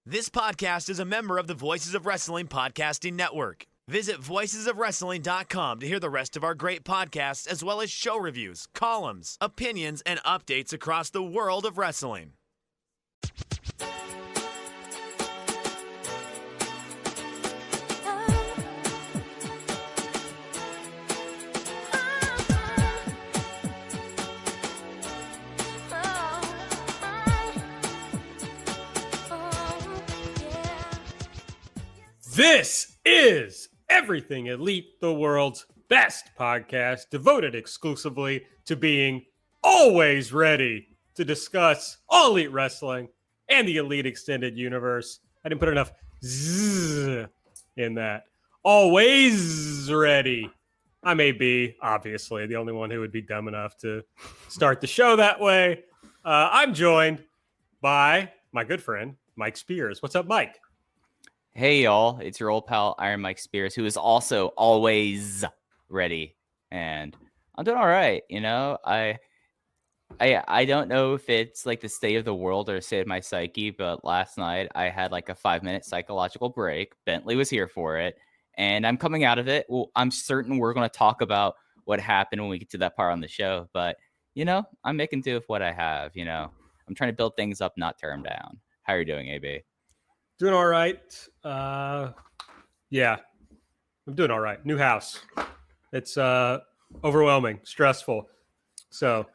This podcast is a member of the Voices of Wrestling Podcasting Network. Visit voicesofwrestling.com to hear the rest of our great podcasts, as well as show reviews, columns, opinions, and updates across the world of wrestling. This is Everything Elite, the world's best podcast, devoted exclusively to being always ready to discuss all elite wrestling and the elite extended universe. I didn't put enough zzz in that. Always ready. I may be, obviously, the only one who would be dumb enough to start the show that way. I'm joined by my good friend, Mike Spears. What's up, Mike? Hey, y'all. It's your old pal, Iron Mike Spears, who is also always ready. And I'm doing all right. You know, I don't know if it's like the state of the world or the state of my psyche, but last night I had like a 5-minute psychological break. Bentley was here for it, and I'm coming out of it. Well, I'm certain we're going to talk about what happened when we get to that part on the show. But, you know, I'm making do with what I have. You know, I'm trying to build things up, not tear them down. How are you doing, AB? Doing all right. Yeah, I'm doing all right. New house. It's overwhelming, stressful. So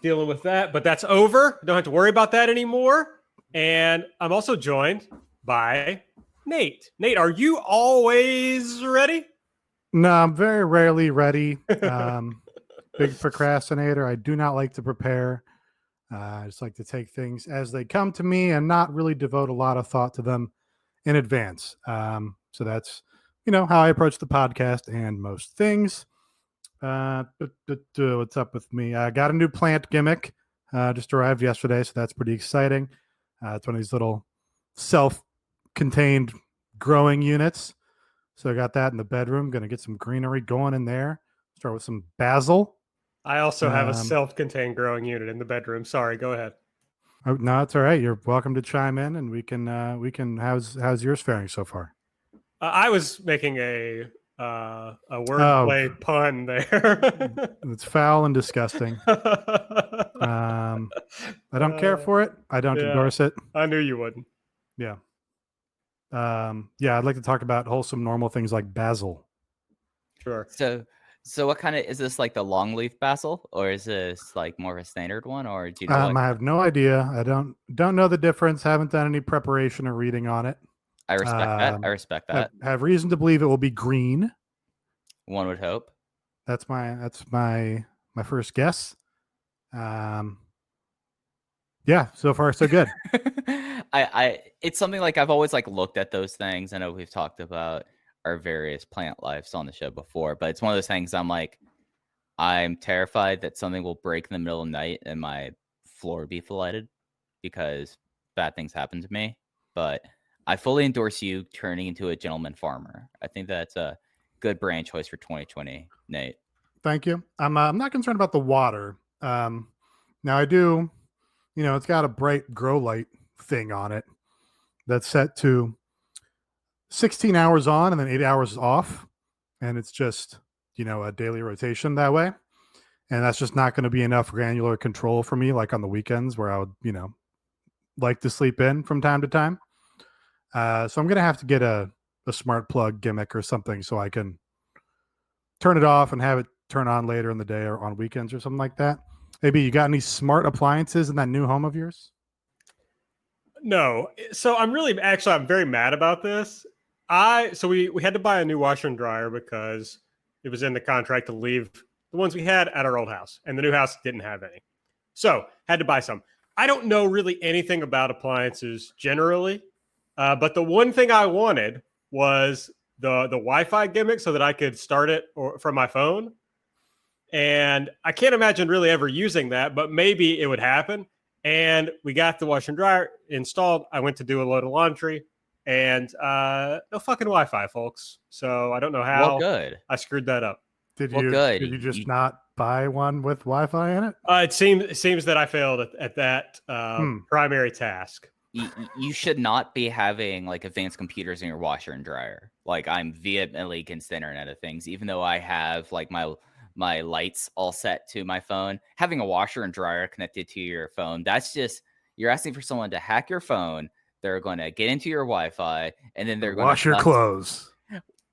dealing with that, but that's over. Don't have to worry about that anymore. And I'm also joined by Nate. Nate, are you always ready? No, I'm very rarely ready. Big procrastinator. I do not like to prepare. I just like to take things as they come to me and not really devote a lot of thought to them in advance. So that's, you know, how I approach the podcast and most things. What's up with me? I got a new plant gimmick. Just arrived yesterday, so that's pretty exciting. It's one of these little self-contained growing units. So I got that in the bedroom. Going to get some greenery going in there. Start with some basil. I also have a self-contained growing unit in the bedroom. Sorry, go ahead. Oh, no, it's all right. You're welcome to chime in, and we can. How's yours faring so far? I was making a wordplay pun there. It's foul and disgusting. I don't care for it. I don't endorse it. I knew you wouldn't. Yeah. I'd like to talk about wholesome, normal things like basil. Sure. So what kind of is this, like the long leaf basil, or is this like more of a standard one, or do you know? I have no idea. I don't know the difference. Haven't done any preparation or reading on it. I respect that. I have reason to believe it will be green. One would hope. That's my first guess. Yeah, so far so good. It's something like I've always like looked at those things. I know we've talked about our various plant lives on the show before, but it's one of those things I'm terrified that something will break in the middle of the night and my floor be flooded because bad things happen to me. But I fully endorse you turning into a gentleman farmer. I think that's a good brand choice for 2020, Nate. Thank you. I'm not concerned about the water. Now I do, you know, it's got a bright grow light thing on it that's set to 16 hours on and then 8 hours off. And it's just, you know, a daily rotation that way. And that's just not going to be enough granular control for me, like on the weekends where I would, you know, like to sleep in from time to time. So I'm going to have to get a smart plug gimmick or something so I can turn it off and have it turn on later in the day or on weekends or something like that. Maybe you got any smart appliances in that new home of yours? No. So I'm very mad about this. We had to buy a new washer and dryer because it was in the contract to leave the ones we had at our old house, and the new house didn't have any. So had to buy some. I don't know really anything about appliances generally, but the one thing I wanted was the Wi-Fi gimmick so that I could start it from my phone. And I can't imagine really ever using that, but maybe it would happen. And we got the washer and dryer installed. I went to do a load of laundry. And no fucking Wi-Fi, folks. So I don't know how I screwed that up. Did you just not buy one with Wi-Fi in it? It seems that I failed at that primary task. you should not be having like advanced computers in your washer and dryer. Like I'm vehemently against the Internet of Things, even though I have like my lights all set to my phone. Having a washer and dryer connected to your phone, that's just, you're asking for someone to hack your phone. They're going to get into your Wi-Fi, and then they're going Wash to your clothes.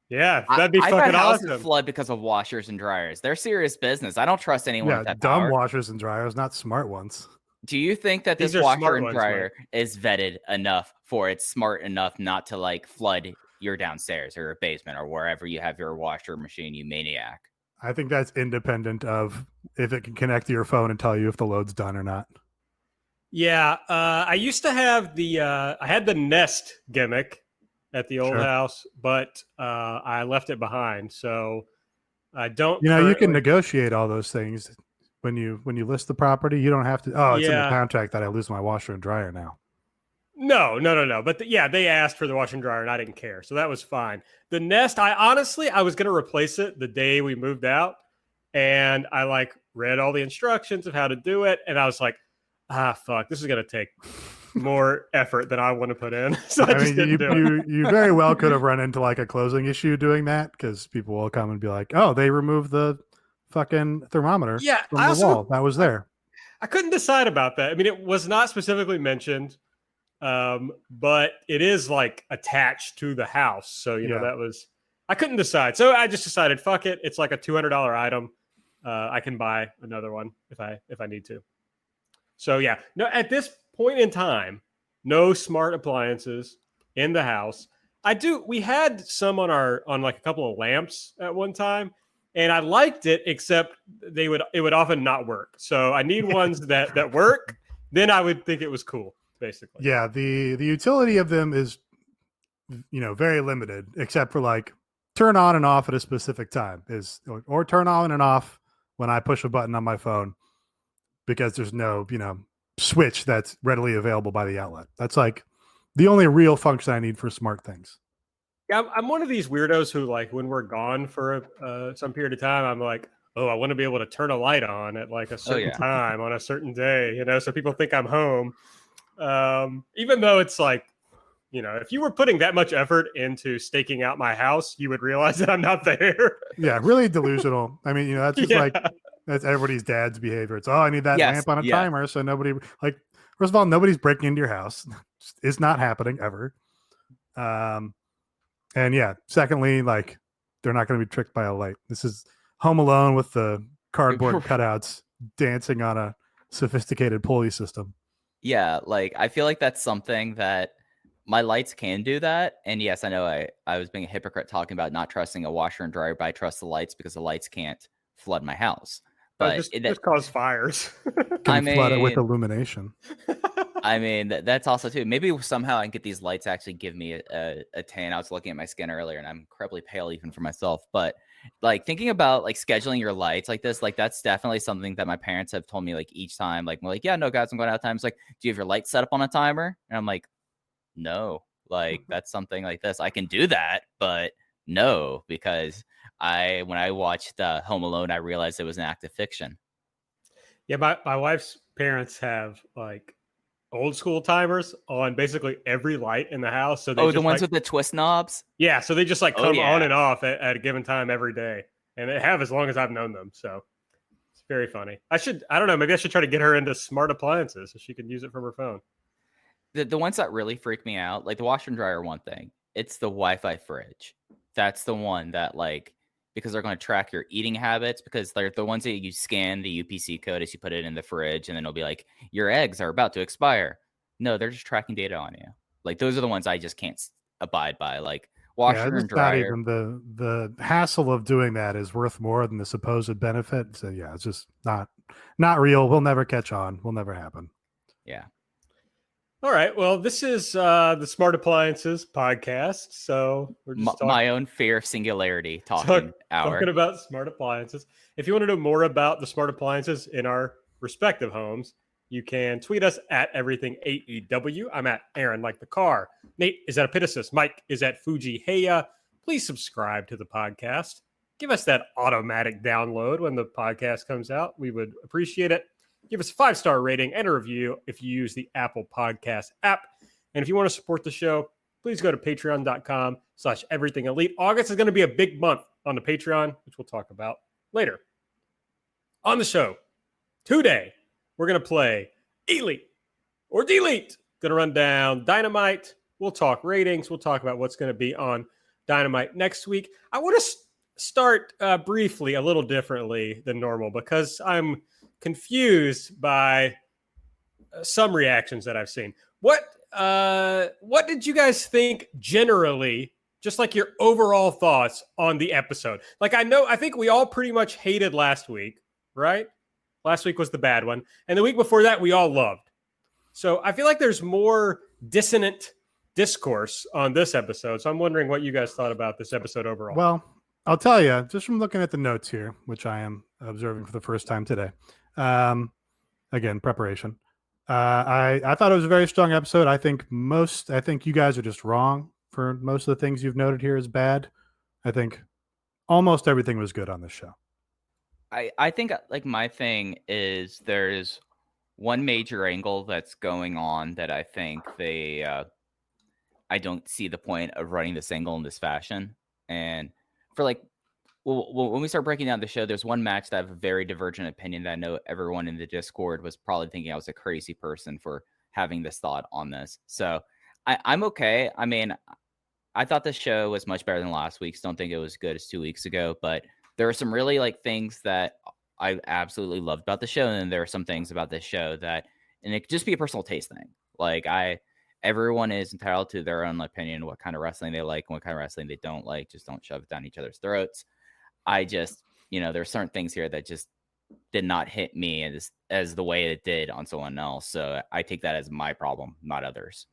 Yeah, that'd be I've fucking had houses awesome. flood because of washers and dryers. They're serious business. I don't trust anyone Yeah, with that dumb power. washers and dryers, not smart ones. Do you think that this These are washer smart and ones, dryer is vetted enough for it's smart enough not to like flood your downstairs or your basement or wherever you have your washer machine, you maniac? I think that's independent of if it can connect to your phone and tell you if the load's done or not. Yeah, I used to have I had the Nest gimmick at the old Sure. house, but I left it behind. So I don't. You know, you can currently- negotiate all those things when you list the property. You don't have to. Oh, it's in the Yeah. contract that I lose my washer and dryer now. No. But yeah, they asked for the washer and dryer, and I didn't care, so that was fine. The Nest, I was going to replace it the day we moved out, and I like read all the instructions of how to do it, and I was like, fuck, this is going to take more effort than I want to put in. So I just didn't do it. you very well could have run into like a closing issue doing that, because people will come and be like, "Oh, they removed the fucking thermometer Yeah, from I the also wall that was there." I couldn't decide about that. I mean, it was not specifically mentioned, but it is like attached to the house. So, you know, I couldn't decide. So I just decided, fuck it. It's like a $200 item. I can buy another one if I need to. So yeah, no, at this point in time, no smart appliances in the house. We had some on like a couple of lamps at one time, and I liked it, except it would often not work. So I need ones that work. Then I would think it was cool, basically. Yeah, the utility of them is, you know, very limited, except for like turn on and off at a specific time or turn on and off when I push a button on my phone, because there's no, you know, switch that's readily available by the outlet. That's like the only real function I need for smart things. Yeah, I'm one of these weirdos who, like, when we're gone for some period of time, I'm like, oh, I want to be able to turn a light on at like a certain time on a certain day, you know, so people think I'm home. Even though it's like, you know, if you were putting that much effort into staking out my house, you would realize that I'm not there. Yeah, really delusional. I mean, you know, that's just like, that's everybody's dad's behavior. It's, oh, I need that lamp on a timer. So nobody, like, first of all, nobody's breaking into your house. It's not happening ever. And yeah, secondly, like, they're not going to be tricked by a light. This is Home Alone with the cardboard cutouts dancing on a sophisticated pulley system. Yeah, like I feel like that's something that my lights can do that. And yes, I know I was being a hypocrite talking about not trusting a washer and dryer, but I trust the lights because the lights can't flood my house. But just cause fires. Can flood it with illumination. I mean, that's also too. Maybe somehow I can get these lights actually give me a tan. I was looking at my skin earlier, and I'm incredibly pale even for myself. But like thinking about like scheduling your lights like this, like that's definitely something that my parents have told me like each time. Like, we're like, yeah, no, guys, I'm going out of time. It's like, do you have your lights set up on a timer? And I'm like, no. Like that's something like this. I can do that, but no, because when I watched Home Alone, I realized it was an act of fiction. Yeah, my wife's parents have like old school timers on basically every light in the house. So the ones with the twist knobs. Yeah, so they just like come on and off at a given time every day, and they have as long as I've known them. So it's very funny. I don't know, maybe I should try to get her into smart appliances so she can use it from her phone. The ones that really freak me out, like the washer and dryer, one thing, it's the Wi-Fi fridge. That's the one that, like, because they're going to track your eating habits, because they're the ones that you scan the UPC code as you put it in the fridge, and then it'll be like, your eggs are about to expire. No, they're just tracking data on you. Like, those are the ones I just can't abide by. Like, washer and dryer. Not even the hassle of doing that is worth more than the supposed benefit. So yeah, it's just not real. We'll never catch on. Will never happen. Yeah. All right. Well, this is the Smart Appliances podcast. So we're just my own fair singularity talking about smart appliances. If you want to know more about the smart appliances in our respective homes, you can tweet us at everything AEW. I'm at Aaron like the car. Nate is at Epitasis. Mike is at Fuji Heya. Please subscribe to the podcast. Give us that automatic download when the podcast comes out. We would appreciate it. Give us a 5-star rating and a review if you use the Apple Podcast app. And if you want to support the show, please go to patreon.com/everythingelite. August is going to be a big month on the Patreon, which we'll talk about later. On the show today, we're going to play Elite or Delete. Going to run down Dynamite. We'll talk ratings. We'll talk about what's going to be on Dynamite next week. I want to start briefly a little differently than normal because I'm confused by some reactions that I've seen. What did you guys think generally, just like your overall thoughts on the episode? Like, I think we all pretty much hated last week, right? Last week was the bad one. And the week before that, we all loved. So I feel like there's more dissonant discourse on this episode. So I'm wondering what you guys thought about this episode overall. Well, I'll tell you, just from looking at the notes here, which I am observing for the first time today. Again, preparation. I thought it was a very strong episode. I think you guys are just wrong for most of the things you've noted here as bad. I think almost everything was good on this show. I think like my thing is there's one major angle that's going on that I think I don't see the point of running this angle in this fashion. And for like, when we start breaking down the show, there's one match that I have a very divergent opinion that I know everyone in the Discord was probably thinking I was a crazy person for having this thought on this. So I'm okay. I mean, I thought the show was much better than last week's. Don't think it was as good as 2 weeks ago, but there are some really like things that I absolutely loved about the show. And then there are some things about this show that, and it could just be a personal taste thing. Like everyone is entitled to their own opinion, what kind of wrestling they like, and what kind of wrestling they don't like. Just don't shove it down each other's throats. I just, there's certain things here that just did not hit me as the way it did on someone else. So I take that as my problem, not others.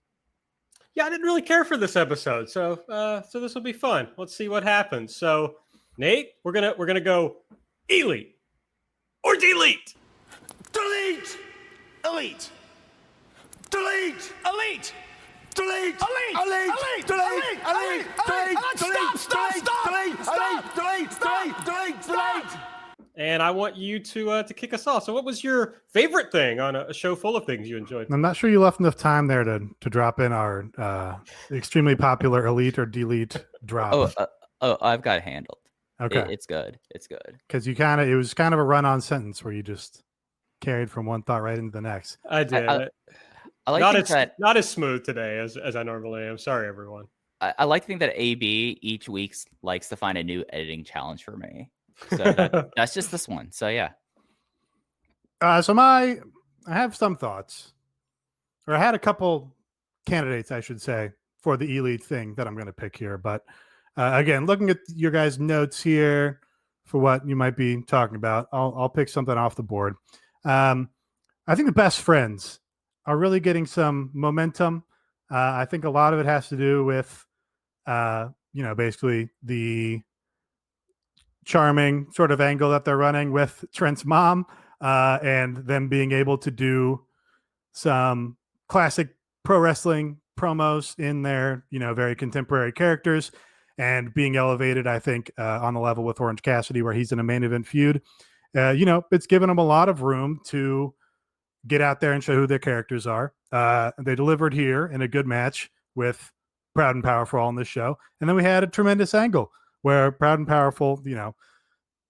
Yeah, I didn't really care for this episode. So this will be fun. Let's see what happens. So Nate, we're gonna go Elite or Delete. Delete! Elite! Delete! Elite! Delete! Elite! Elite! Delete! Elite! Delete! And I want you to kick us off. So what was your favorite thing on a show full of things you enjoyed? I'm not sure you left enough time there to drop in our extremely popular Elite or Delete drop. I've got it handled. Okay. It's good. It's good. Because it was kind of a run-on sentence where you just carried from one thought right into the next. I did. I like not as smooth today as I normally am. Sorry, everyone. I like to think that AB each week likes to find a new editing challenge for me. So that's just this one. So yeah. So I have some thoughts, or I had a couple candidates, I should say, for the Elite thing that I'm going to pick here. But again, looking at your guys' notes here for what you might be talking about, I'll pick something off the board. I think the best friends are really getting some momentum. I think a lot of it has to do with, basically the charming sort of angle that they're running with Trent's mom, and them being able to do some classic pro wrestling promos in their, very contemporary characters and being elevated, I think, on the level with Orange Cassidy, where he's in a main event feud. It's given them a lot of room to get out there and show who their characters are. They delivered here in a good match with Proud and Powerful on this show. And then we had a tremendous angle where Proud and Powerful,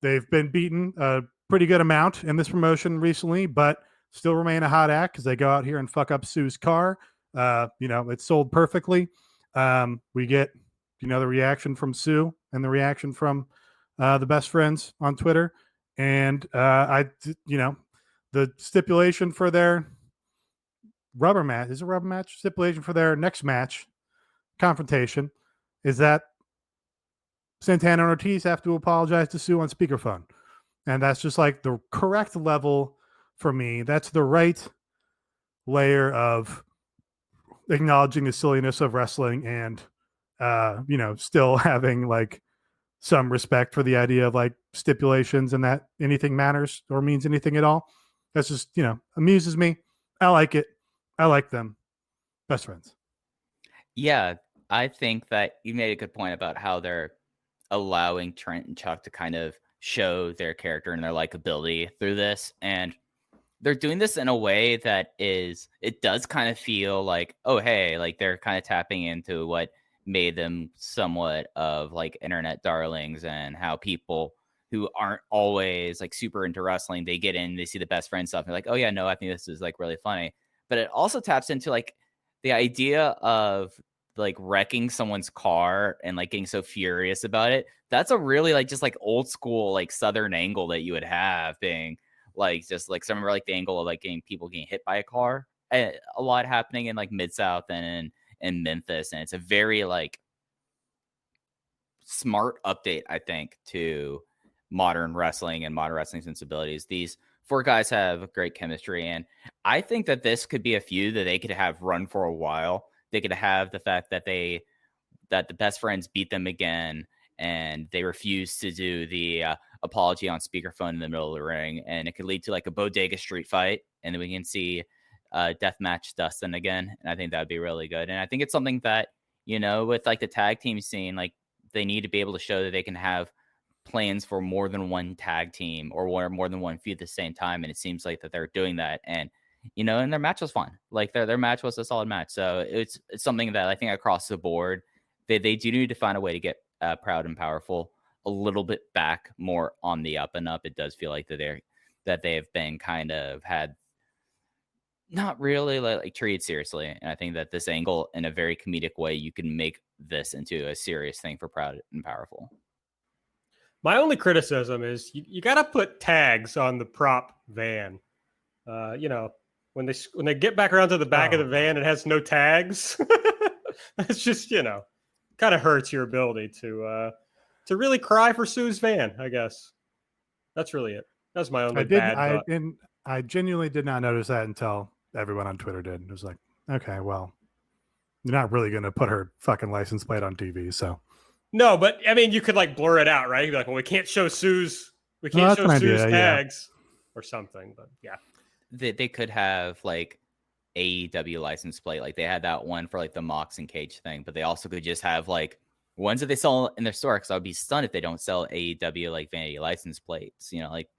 they've been beaten a pretty good amount in this promotion recently, but still remain a hot act because they go out here and fuck up Sue's car. It's sold perfectly. We get, the reaction from Sue and the reaction from the best friends on Twitter. And the stipulation for their rubber match is a rubber match. Stipulation for their next match confrontation is that Santana and Ortiz have to apologize to Sue on speakerphone. And that's just like the correct level for me. That's the right layer of acknowledging the silliness of wrestling and, still having like some respect for the idea of like stipulations and that anything matters or means anything at all. That's just, amuses me. I like it. I like them. Best friends. Yeah, I think that you made a good point about how they're allowing Trent and Chuck to kind of show their character and their likability through this. And they're doing this in a way that it does kind of feel like, oh, hey, like they're kind of tapping into what made them somewhat of like internet darlings, and how people who aren't always like super into wrestling, they get in, they see the best friend stuff, and they're like, oh yeah, no, I think this is like really funny. But it also taps into like the idea of like wrecking someone's car and like getting so furious about it. That's a really like just like old school like Southern angle that you would have, being like just like some like the angle of like people getting hit by a car. A lot happening in like Mid-South and in Memphis, and it's a very like smart update, I think, to modern wrestling and modern wrestling sensibilities. These four guys have great chemistry, and I think that this could be a feud that they could have run for a while. They could have the fact that that the best friends beat them again, and they refuse to do the apology on speakerphone in the middle of the ring, and it could lead to like a bodega street fight, and then we can see deathmatch Dustin again, and I think that would be really good. And I think it's something that, you know, with like the tag team scene, like they need to be able to show that they can have plans for more than one tag team or more than one feud at the same time, and it seems like that they're doing that. And you know, and their match was fun. Like their match was a solid match. So it's something that I think across the board, they do need to find a way to get Proud and Powerful a little bit back more on the up and up. It does feel like that they have been kind of had not really like treated seriously. And I think that this angle, in a very comedic way, you can make this into a serious thing for Proud and Powerful. My only criticism is you got to put tags on the prop van. You know, when they get back around to the back of the van, it has no tags. It's just, you know, kind of hurts your ability to really cry for Sue's van, I guess. That's really it. That's my only bad thought. I genuinely did not notice that until everyone on Twitter did. It was like, okay, well, you're not really going to put her fucking license plate on TV, so. No, but I mean, you could like blur it out, right? You'd be like, well, we can't show Sue's tags or something, but yeah. They could have like AEW license plate, like they had that one for like the Mox and Cage thing, but they also could just have like ones that they sell in their store, because I would be stunned if they don't sell AEW like vanity license plates, you know, like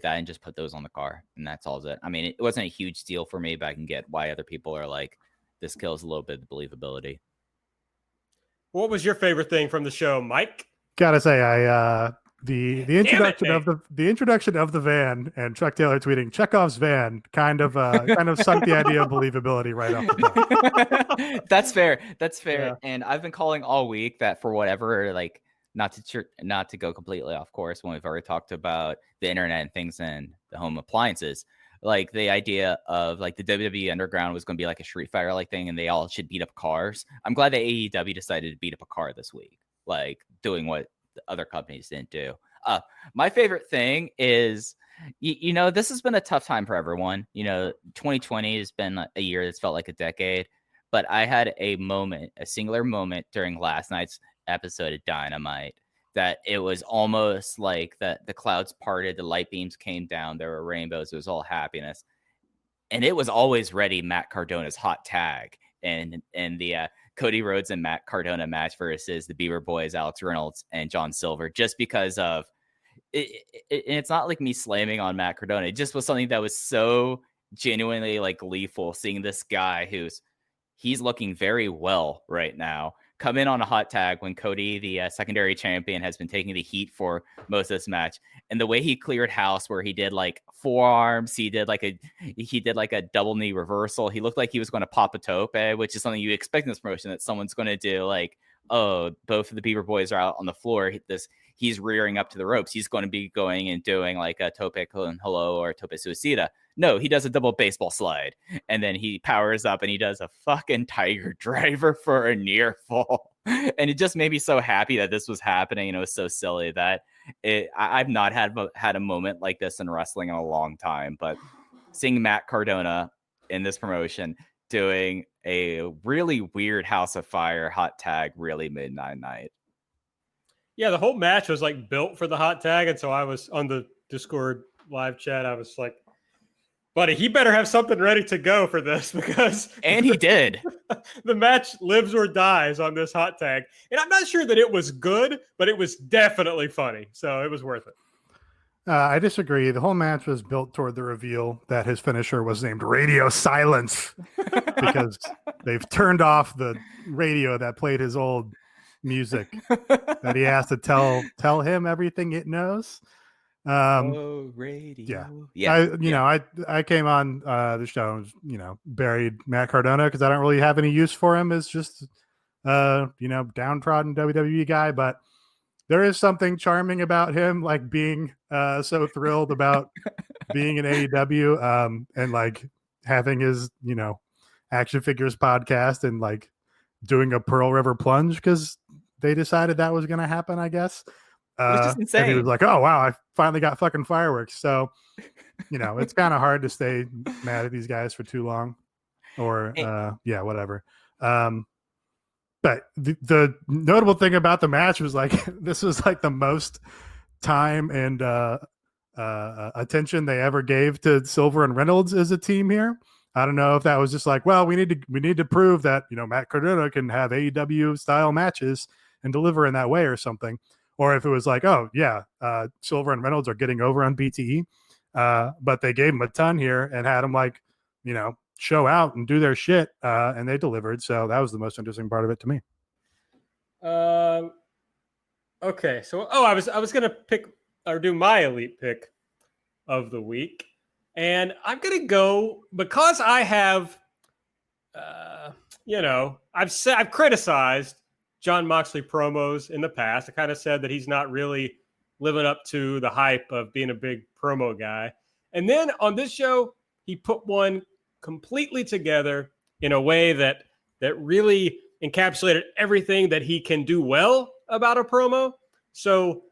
that, and just put those on the car, and that's all it. I mean, it wasn't a huge deal for me, but I can get why other people are like, this kills a little bit of believability. What was your favorite thing from the show, Mike? Gotta say, the introduction of the van and Chuck Taylor tweeting Chekhov's van kind of sunk the idea of believability right off the top. That's fair. Yeah. And I've been calling all week that for whatever, like not to go completely off course when we've already talked about the internet and things and the home appliances, like the idea of like the WWE Underground was going to be like a Street Fighter like thing, and they all should beat up cars. I'm glad that AEW decided to beat up a car this week, like doing what the other companies didn't do. My favorite thing is, you know, this has been a tough time for everyone. You know, 2020 has been a year that's felt like a decade, but I had a singular moment during last night's episode of Dynamite that it was almost like the clouds parted, the light beams came down, there were rainbows, it was all happiness. And it was always ready Matt Cardona's hot tag and the Cody Rhodes and Matt Cardona match versus the Beaver Boys, Alex Reynolds and John Silver, just because of it. It's not like me slamming on Matt Cardona. It just was something that was so genuinely like gleeful, seeing this guy he's looking very well right now, come in on a hot tag when Cody, the secondary champion, has been taking the heat for most of this match. And the way he cleared house, where he did like forearms, he did like a double knee reversal. He looked like he was going to pop a tope, which is something you expect in this promotion, that someone's going to do. Like, oh, both of the Beaver Boys are out on the floor. He's rearing up to the ropes. He's going to be going and doing like a tope con hello or tope suicida. No, he does a double baseball slide, and then he powers up and he does a fucking tiger driver for a near fall. And it just made me so happy that this was happening, and it was so silly that I've not had a moment like this in wrestling in a long time. But seeing Matt Cardona in this promotion doing a really weird House of Fire hot tag really made night. Yeah, the whole match was like built for the hot tag, and so I was on the Discord live chat. I was like, buddy, he better have something ready to go for this, because... And he did. The match lives or dies on this hot tag. And I'm not sure that it was good, but it was definitely funny. So it was worth it. I disagree. The whole match was built toward the reveal that his finisher was named Radio Silence because they've turned off the radio that played his old music that he has to tell him everything it knows. Radio. I came on the show and, buried Matt Cardona because I don't really have any use for him as just downtrodden WWE guy, but there is something charming about him, like being so thrilled about being in AEW and like having his, action figures podcast and like doing a Pearl River plunge because they decided that was going to happen, I guess. It's just insane. And he was like, oh, wow, I finally got fucking fireworks. So, it's kind of hard to stay mad at these guys for too long or, whatever. But the notable thing about the match was like this was like the most time and attention they ever gave to Silver and Reynolds as a team here. I don't know if that was just like, well, we need to prove that Matt Cardona can have AEW style matches and deliver in that way or something, or if it was like, oh yeah, Silver and Reynolds are getting over on BTE, but they gave him a ton here and had him like show out and do their shit, and they delivered. So that was the most interesting part of it to me. Okay, so I was gonna pick or do my elite pick of the week, and I'm gonna go because I have, I've criticized Jon Moxley promos in the past. I kind of said that he's not really living up to the hype of being a big promo guy, and then on this show he put one completely together in a way that really encapsulated everything that he can do well about a promo. So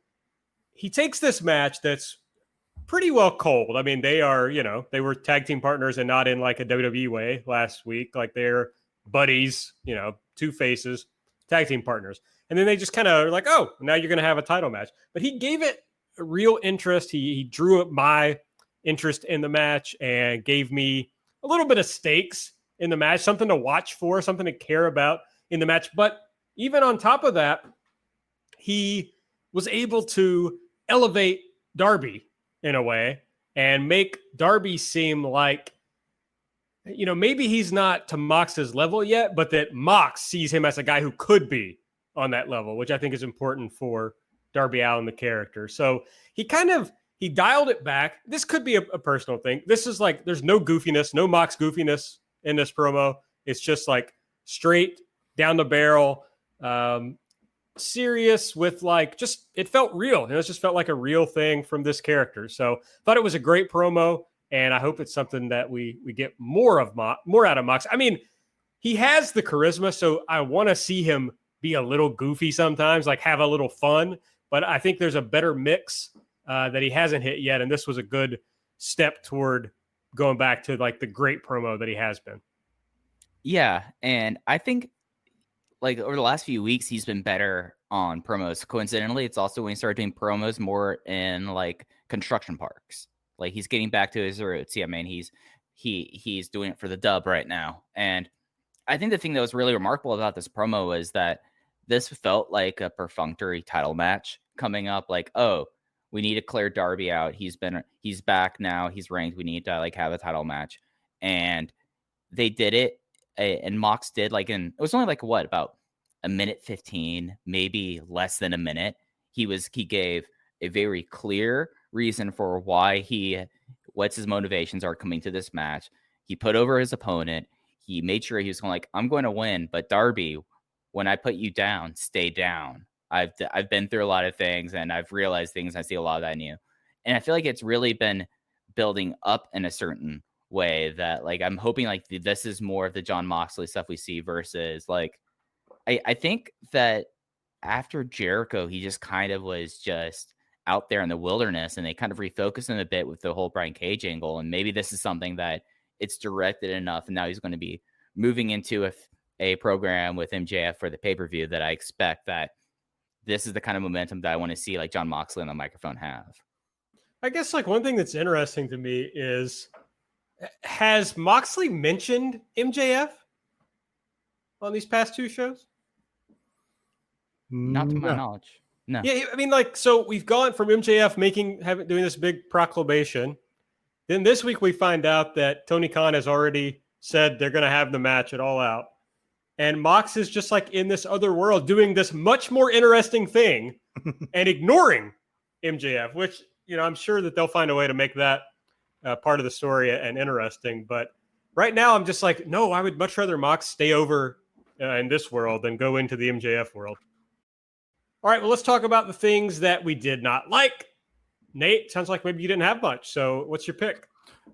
he takes this match that's pretty well cold. I mean, they are, they were tag team partners and not in like a WWE way last week. Like they're buddies, two faces, tag team partners. And then they just kind of like, oh, now you're going to have a title match. But he gave it a real interest. He drew up my interest in the match and gave me a little bit of stakes in the match, something to watch for, something to care about in the match. But even on top of that, he was able to elevate Darby in a way and make Darby seem like, maybe he's not to Mox's level yet, but that Mox sees him as a guy who could be on that level, which I think is important for Darby Allin, the character. So he dialed it back. This could be a personal thing. This is like, there's no goofiness, no Mox goofiness in this promo. It's just like straight down the barrel, serious with like, just, it felt real. It just felt like a real thing from this character. So thought it was a great promo. And I hope it's something that we get more out of Mox. I mean, he has the charisma. So I want to see him be a little goofy sometimes, like have a little fun, but I think there's a better mix that he hasn't hit yet. And this was a good step toward going back to like the great promo that he has been. Yeah. And I think like over the last few weeks, he's been better on promos. Coincidentally, it's also when he started doing promos more in like construction parks. Like he's getting back to his roots. Yeah, man, he's doing it for the dub right now. And I think the thing that was really remarkable about this promo was that this felt like a perfunctory title match coming up. Like, oh, we need to clear Darby out. He's back now. He's ranked. We need to like have a title match. And they did it. And Mox did it was only like what, about a minute 15, maybe less than a minute. He gave a very clear reason for what's his motivations are coming to this match. He put over his opponent. He made sure he was going like, I'm going to win, but Darby, when I put you down, stay down. I've been through a lot of things and I've realized things. I see a lot of that in you. And I feel like it's really been building up in a certain way that like, I'm hoping like this is more of the Jon Moxley stuff we see versus like, I think that after Jericho, he just kind of was just out there in the wilderness and they kind of refocused him a bit with the whole Brian Cage angle. And maybe this is something that it's directed enough. And now he's going to be moving into a program with MJF for the pay-per-view that I expect that this is the kind of momentum that I want to see like Jon Moxley on the microphone have. I guess like one thing that's interesting to me is, has Moxley mentioned MJF on these past two shows? Not to my knowledge. No. Yeah, I mean, like, so we've gone from MJF doing this big proclamation. Then this week we find out that Tony Khan has already said they're going to have the match at All Out. And Mox is just like in this other world doing this much more interesting thing and ignoring MJF, which, I'm sure that they'll find a way to make that part of the story and interesting. But right now I'm just like, no, I would much rather Mox stay over in this world than go into the MJF world. All right, well, let's talk about the things that we did not like. Nate, sounds like maybe you didn't have much. So what's your pick?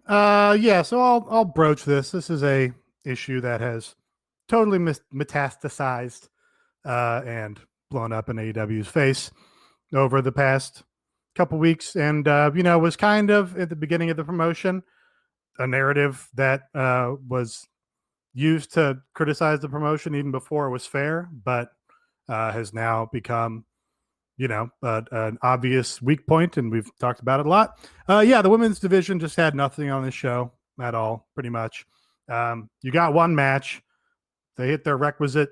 Yeah, so I'll broach this. This is a issue that has totally metastasized and blown up in AEW's face over the past couple weeks, and was kind of at the beginning of the promotion a narrative that was used to criticize the promotion even before it was fair, but has now become an obvious weak point, and we've talked about it a lot. The women's division just had nothing on this show at all, pretty much. You got one match. They hit their requisite,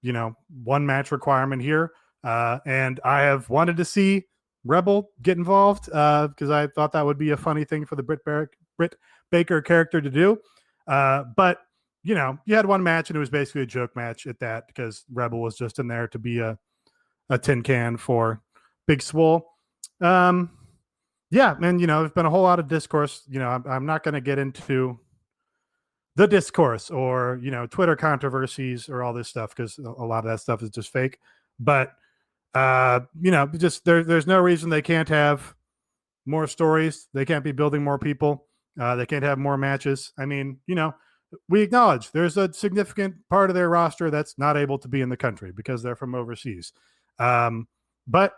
one match requirement here. And I have wanted to see Rebel get involved because I thought that would be a funny thing for the Britt Baker character to do. But, you had one match and it was basically a joke match at that because Rebel was just in there to be a tin can for Big Swole. And, there's been a whole lot of discourse. I'm not going to get into the discourse or, Twitter controversies or all this stuff because a lot of that stuff is just fake. But, just there's no reason they can't have more stories. They can't be building more people. They can't have more matches. I mean, we acknowledge there's a significant part of their roster that's not able to be in the country because they're from overseas. But,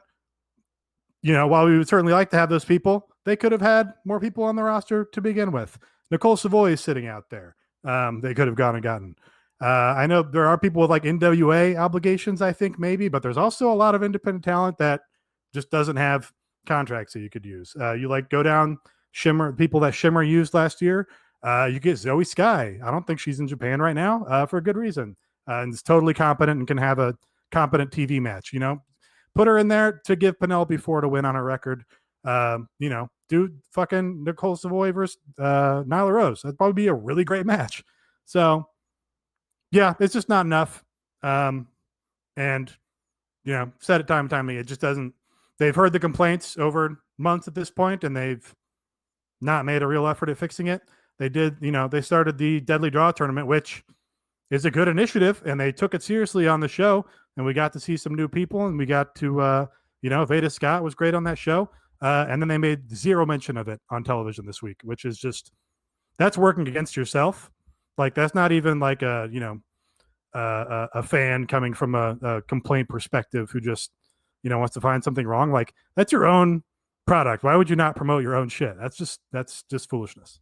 while we would certainly like to have those people, they could have had more people on the roster to begin with. Nicole Savoy is sitting out there. They could have gone and gotten. I know there are people with like NWA obligations, I think maybe, but there's also a lot of independent talent that just doesn't have contracts that you could use. You go down Shimmer, people that Shimmer used last year. You get Zoe Sky. I don't think she's in Japan right now for a good reason. And is totally competent and can have a competent TV match. Put her in there to give Penelope Ford a win on her record. Do fucking Nicole Savoy versus Nyla Rose. That'd probably be a really great match. So, yeah, it's just not enough. And, said it time and time again. It just doesn't. They've heard the complaints over months at this point, and they've not made a real effort at fixing it. They did, they started the Deadly Draw tournament, which is a good initiative, and they took it seriously on the show, and we got to see some new people, and we got to, Veda Scott was great on that show. And then they made zero mention of it on television this week, which is just, that's working against yourself. Like, that's not even like a fan coming from a complaint perspective who just, wants to find something wrong. Like, that's your own product. Why would you not promote your own shit? That's just foolishness.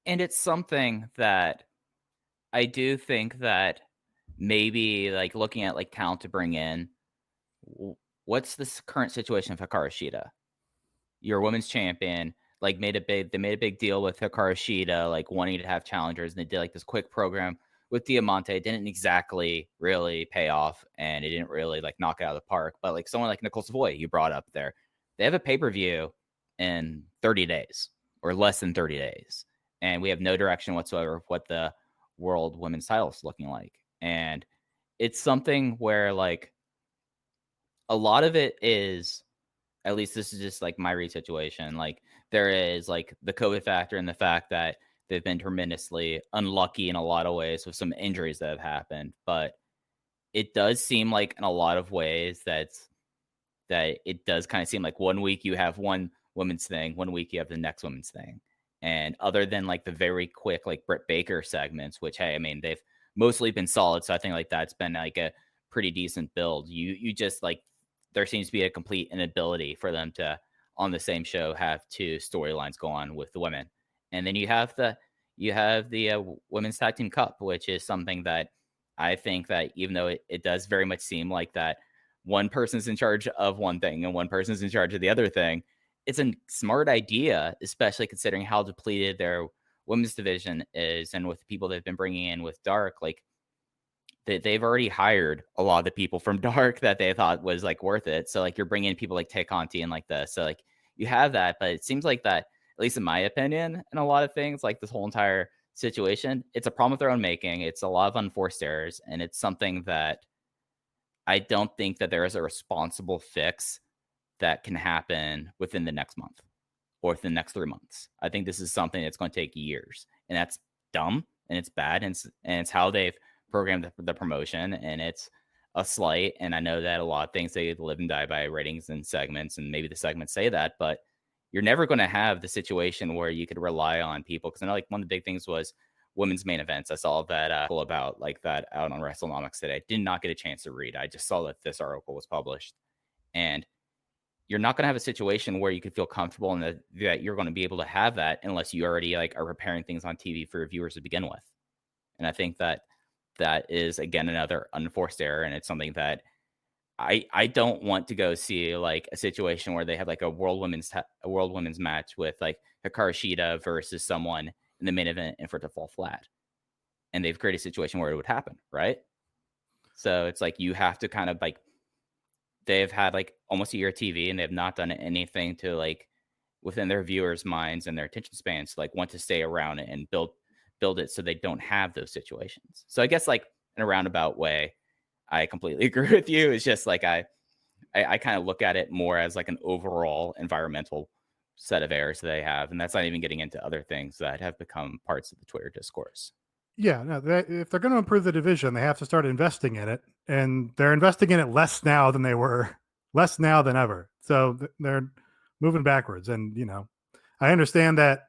And it's something that I do think that maybe like looking at like talent to bring in, what's this current situation of Hikaru Shida? Your women's champion, they made a big deal with Hikaru Shida, like wanting to have challengers, and they did like this quick program with Diamante. It didn't exactly really pay off, and it didn't really like knock it out of the park. But like someone like Nicole Savoy, you brought up there, they have a pay-per-view in 30 days or less than 30 days. And we have no direction whatsoever of what the world women's title is looking like. And it's something where like a lot of it is, at least this is just like my read situation. Like there is like the COVID factor and the fact that they've been tremendously unlucky in a lot of ways with some injuries that have happened. But it does seem like in a lot of ways that it does kind of seem like 1 week you have one women's thing, 1 week you have the next women's thing. And other than like the very quick like Britt Baker segments, which, hey, I mean, they've mostly been solid. So I think like that's been like a pretty decent build. You just like, there seems to be a complete inability for them to on the same show have two storylines go on with the women. And then you have the Women's Tag Team Cup, which is something that I think that even though it does very much seem like that one person's in charge of one thing and one person's in charge of the other thing, it's a smart idea, especially considering how depleted their women's division is. And with the people they've been bringing in with Dark, like they've already hired a lot of the people from Dark that they thought was like worth it. So like you're bringing in people like Tay Conti and like this. So like you have that, but it seems like that, at least in my opinion, in a lot of things, like this whole entire situation, it's a problem of their own making. It's a lot of unforced errors, and it's something that I don't think that there is a responsible fix that can happen within the next month or within the next 3 months. I think this is something that's going to take years, and that's dumb and it's bad, and it's how they've programmed the promotion, and it's a slight. And I know that a lot of things, they live and die by ratings and segments, and maybe the segments say that, but you're never going to have the situation where you could rely on people. Because I know like one of the big things was women's main events. I saw that article about like that out on WrestleNomics today. I did not get a chance to read. I just saw that this article was published, and you're not going to have a situation where you could feel comfortable and that you're going to be able to have that unless you already like are preparing things on TV for your viewers to begin with. And I think that is, again, another unforced error. And it's something that I don't want to go see like a situation where they have like a world women's match with like Hikaru Shida versus someone in the main event and for it to fall flat. And they've created a situation where it would happen, right? So it's like you have to kind of like, they've had like almost a year of TV and they have not done anything to like within their viewers' minds and their attention spans to like want to stay around it and build it so they don't have those situations. So I guess like in a roundabout way, I completely agree with you. It's just like I kind of look at it more as like an overall environmental set of errors that they have, and that's not even getting into other things that have become parts of the Twitter discourse. Yeah, no, if they're going to improve the division, they have to start investing in it, and they're investing in it less now than ever. So they're moving backwards. And I understand that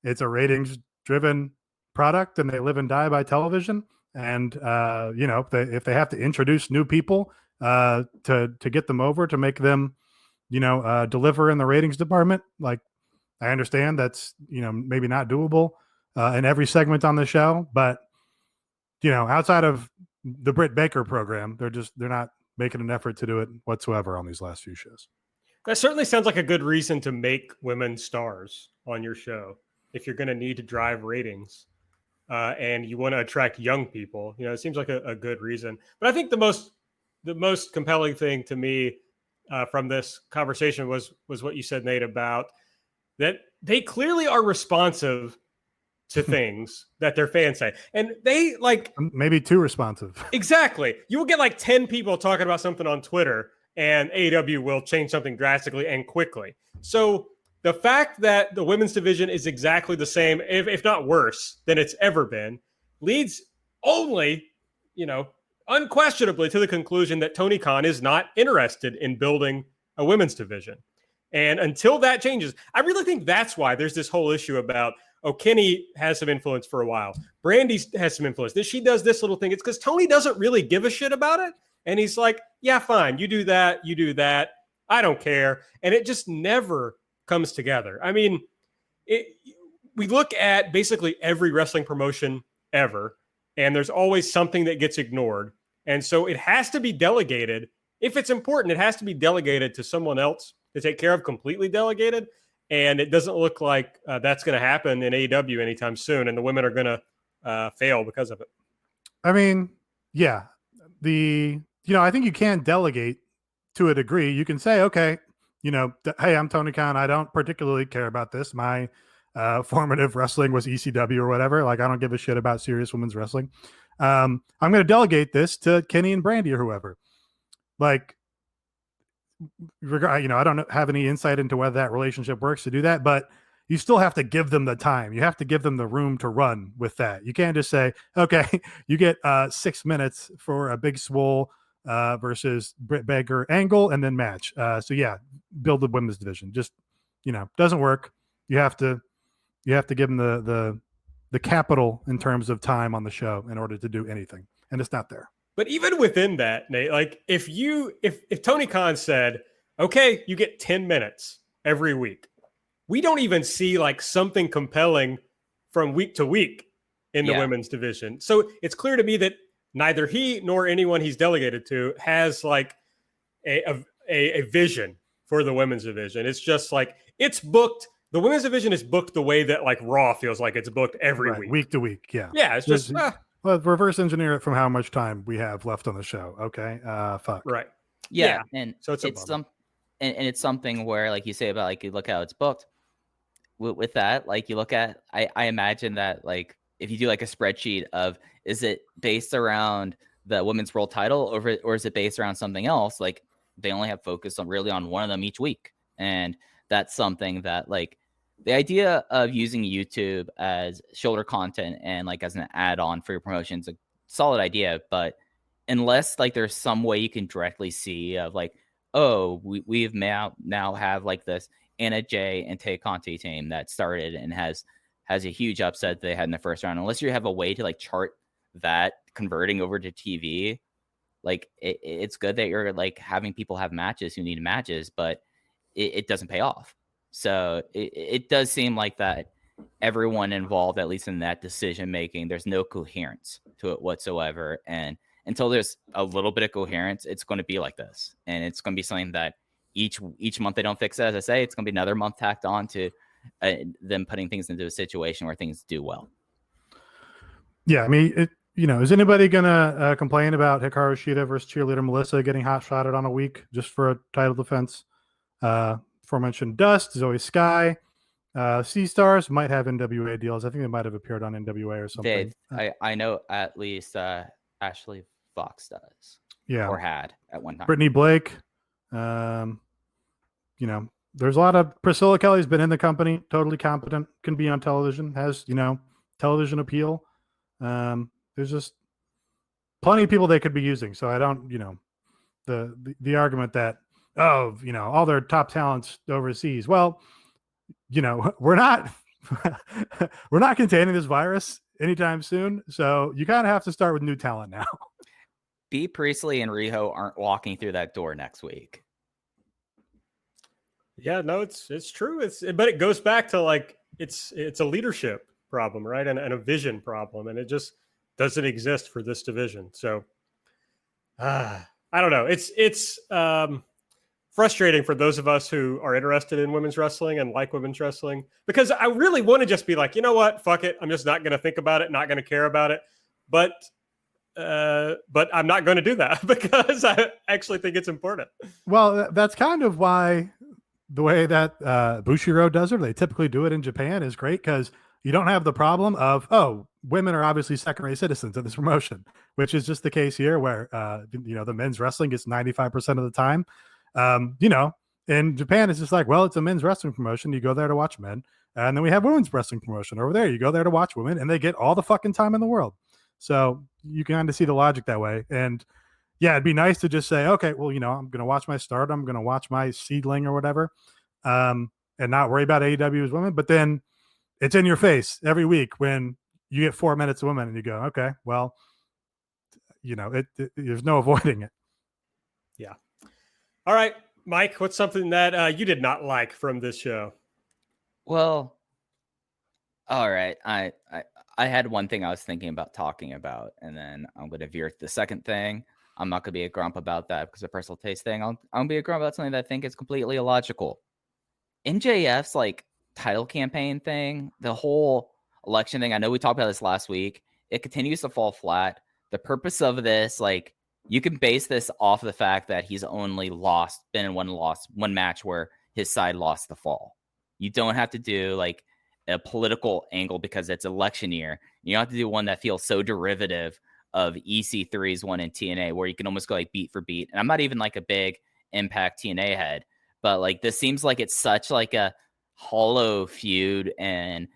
it's a ratings-driven product, and they live and die by television. And if they have to introduce new people to get them over, to make them deliver in the ratings department, like I understand that's maybe not doable in every segment on the show, but outside of the Britt Baker program, they're not making an effort to do it whatsoever on these last few shows. That certainly sounds like a good reason to make women stars on your show if you're going to need to drive ratings. And you want to attract young people, it seems like a good reason. But I think the most compelling thing to me from this conversation was what you said, Nate, about that they clearly are responsive to things that their fans say. And they like maybe too responsive. Exactly. You will get like 10 people talking about something on Twitter, and AEW will change something drastically and quickly. So the fact that the women's division is exactly the same, if not worse, than it's ever been, leads only, unquestionably to the conclusion that Tony Khan is not interested in building a women's division. And until that changes, I really think that's why there's this whole issue about, Kenny has some influence for a while. Brandy has some influence. She does this little thing. It's because Tony doesn't really give a shit about it. And he's like, yeah, fine. You do that. I don't care. And it just never comes together. I mean, we look at basically every wrestling promotion ever, and there's always something that gets ignored. And so it has to be delegated. If it's important, it has to be delegated to someone else to take care of, completely delegated. And it doesn't look like that's going to happen in AEW anytime soon. And the women are going to fail because of it. I mean, yeah, I think you can delegate to a degree. You can say, okay, hey, I'm Tony Khan. I don't particularly care about this. My formative wrestling was ECW or whatever. Like, I don't give a shit about serious women's wrestling. I'm going to delegate this to Kenny and Brandy or whoever. Like, I don't have any insight into whether that relationship works to do that, but you still have to give them the time. You have to give them the room to run with that. You can't just say, okay, you get 6 minutes for a Big Swole versus Britt Baker angle and then match. So yeah, build the women's division. Just, doesn't work. You have to give them the capital in terms of time on the show in order to do anything. And it's not there. But even within that, Nate, like if Tony Khan said, okay, you get 10 minutes every week, we don't even see like something compelling from week to week in the women's division. So it's clear to me that neither he nor anyone he's delegated to has like a vision for the women's division. It's just like it's booked. The women's division is booked the way that like Raw feels like it's booked every week. Week to week. Yeah. Yeah. It's just, Well, reverse engineer it from how much time we have left on the show. Okay. Fuck. Right. Yeah. And So it's a it's bummer. and it's something where, like you say about, like, you look how it's booked with that, like, you look at, I imagine that, like, if you do like a spreadsheet of, is it based around the women's world title, or is it based around something else? Like, they only have focus on really on one of them each week. And that's something that, like, the idea of using YouTube as shoulder content and like as an add-on for your promotion is a solid idea. But unless, like, there's some way you can directly see of, like, oh, we've now have like this Anna Jay and Tay Conti team that started and has a huge upset they had in the first round. Unless you have a way to like chart that converting over to TV, like, it's good that you're like having people have matches who need matches, but it doesn't pay off. So it does seem like that everyone involved, at least in that decision making, there's no coherence to it whatsoever. And until there's a little bit of coherence, it's going to be like this. And it's going to be something that each month they don't fix it. As I say, it's going to be another month tacked on to them putting things into a situation where things do well. Yeah, I mean, is anybody gonna complain about Hikaru Shida versus cheerleader Melissa getting hot shotted on a week just for a title defense? Aforementioned Dust, Zoe Sky, Sea Stars might have NWA deals. I think they might have appeared on NWA or something. I know at least Ashley Fox does. Yeah, or had at one time. Brittany Blake. There's a lot of Priscilla Kelly's been in the company, totally competent, can be on television, has television appeal. There's just plenty of people they could be using. So I don't, the argument that, all their top talents overseas. Well, we're not we're not containing this virus anytime soon. So you kind of have to start with new talent now. B. Priestley and Riho aren't walking through that door next week. Yeah, no, it's true. But it goes back to, like, it's a leadership problem, right? And a vision problem. And it just doesn't exist for this division. So I don't know. It's frustrating for those of us who are interested in women's wrestling and like women's wrestling, because I really want to just be like, you know what? Fuck it. I'm just not going to think about it, not going to care about it. But I'm not going to do that because I actually think it's important. Well, that's kind of why the way that Bushiroad does it, they typically do it in Japan, is great, because you don't have the problem of, women are obviously second-rate citizens of this promotion, which is just the case here where, the men's wrestling gets 95% of the time. In Japan, it's just like, well, it's a men's wrestling promotion. You go there to watch men. And then we have women's wrestling promotion over there. You go there to watch women, and they get all the fucking time in the world. So you can kind of see the logic that way. And yeah, it'd be nice to just say, okay, well, I'm going to watch my Stardom, I'm going to watch my Seedling or whatever, and not worry about AEW's women. But then it's in your face every week when you get 4 minutes of women and you go, okay, well, there's no avoiding it. Yeah. All right, Mike, what's something that you did not like from this show? Well, all right. I had one thing I was thinking about talking about, and then I'm going to veer to the second thing. I'm not going to be a grump about that because of a personal taste thing. I'm going to be a grump about something that I think is completely illogical. MJF's like title campaign thing, the whole election thing. I know we talked about this last week. It continues to fall flat. The purpose of this, like, you can base this off of the fact that he's only been in one match where his side lost the fall. You don't have to do like a political angle because it's election year. You don't have to do one that feels so derivative of EC3's one in TNA where you can almost go like beat for beat. And I'm not even like a big Impact TNA head, but like this seems like it's such like a hollow feud and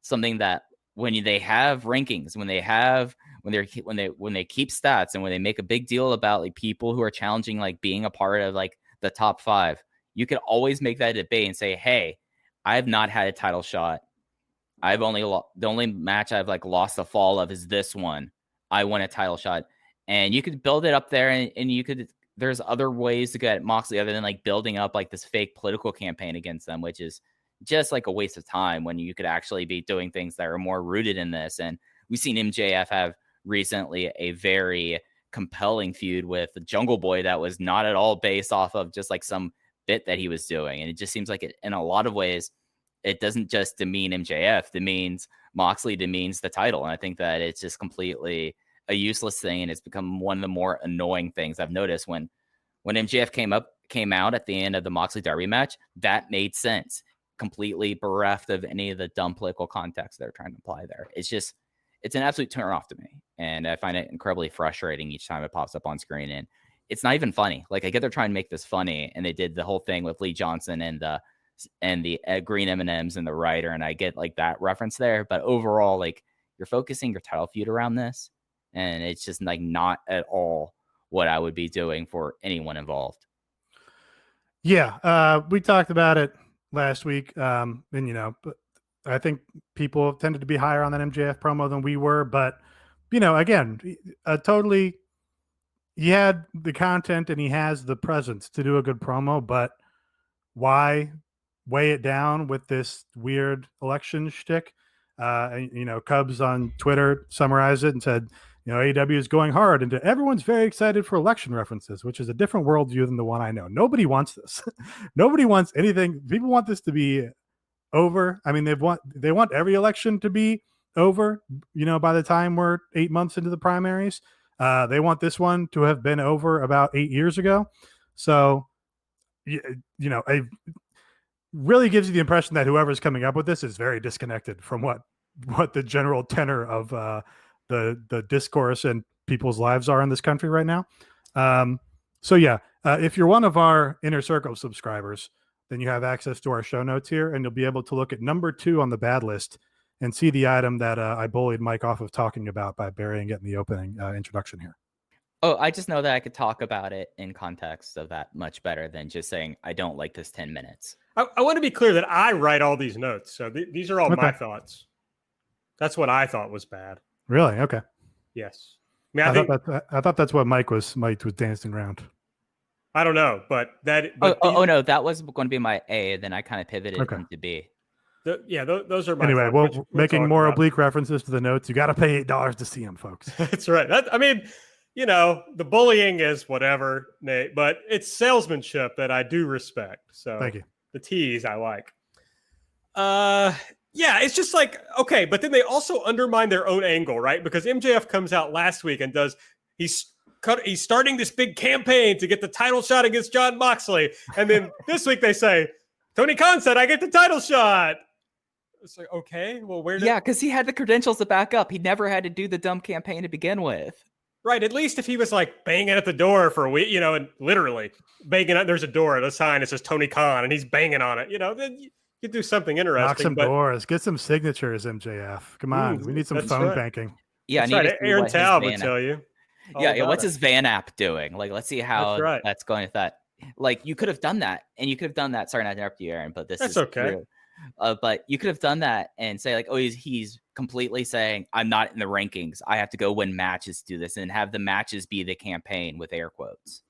something that when they have rankings, when they keep stats and when they make a big deal about like people who are challenging, like being a part of like the top 5, you could always make that debate and say, hey, I have not had a title shot. The only match I've like lost the fall of is this one. I won a title shot, and you could build it up there, and you could. There's other ways to get Moxley other than like building up like this fake political campaign against them, which is just like a waste of time when you could actually be doing things that are more rooted in this. And we've seen MJF have recently a very compelling feud with the Jungle Boy that was not at all based off of just like some bit that he was doing, and it just seems like it in a lot of ways. It doesn't just demean MJF, it demeans Moxley demeans the title. And I think that it's just completely a useless thing. And it's become one of the more annoying things I've noticed when MJF came out at the end of the Moxley Darby match. That made sense, completely bereft of any of the dumb political context they're trying to apply there. It's an absolute turn off to me. And I find it incredibly frustrating each time it pops up on screen. And it's not even funny. Like, I get they're trying to make this funny, and they did the whole thing with Lee Johnson and the green M&Ms and the writer, and I get like that reference there. But overall, like, you're focusing your title feud around this, and it's just like not at all what I would be doing for anyone involved. Yeah, we talked about it last week, and but I think people tended to be higher on that MJF promo than we were. But again, totally, he had the content and he has the presence to do a good promo. But why weigh it down with this weird election shtick? Cubs on Twitter summarized it and said, AEW is going hard into everyone's very excited for election references, which is a different worldview than the one I know. Nobody wants this. Nobody wants anything. People want this to be over. I mean, they want every election to be over, by the time we're 8 months into the primaries. They want this one to have been over about 8 years ago. So, it really gives you the impression that whoever's coming up with this is very disconnected from what the general tenor of the discourse and people's lives are in this country right now. If you're one of our Inner Circle subscribers, then you have access to our show notes here, and you'll be able to look at number 2 on the bad list and see the item that I bullied Mike off of talking about by burying it in the opening introduction here. Oh, I just know that I could talk about it in context of that much better than just saying I don't like this 10 minutes. I want to be clear that I write all these notes, so these are all my thoughts. That's what I thought was bad. Really? Okay. Yes. I mean, I thought that's what Mike was dancing around. I don't know, but no, that was going to be my A, then I kind of pivoted into B. Those are my anyway. Well, we're making more oblique references to the notes. You got to pay $8 to see them, folks. That's right. The bullying is whatever, Nate, but it's salesmanship that I do respect. So thank you. The tease I like. It's just like, okay, but then they also undermine their own angle, right? Because MJF comes out last week and he's starting this big campaign to get the title shot against Jon Moxley. And then this week they say, Tony Khan said, I get the title shot. It's like, okay, well, because he had the credentials to back up. He never had to do the dumb campaign to begin with. Right. At least if he was like banging at the door for a week, and literally banging at, there's a door, a sign that says Tony Khan, and he's banging on it, then you could do something interesting. Knock some doors, get some signatures, MJF. Come on. We need some phone banking. Yeah. That's right. Aaron Taub would tell you. What's his Van app doing? Like, let's see how that's going with that. Like, you could have done that, and you could have done that. Sorry not to interrupt you, Aaron, but that's okay. True. But you could have done that and say like, oh, he's completely saying I'm not in the rankings. I have to go win matches to do this, and have the matches be the campaign with air quotes.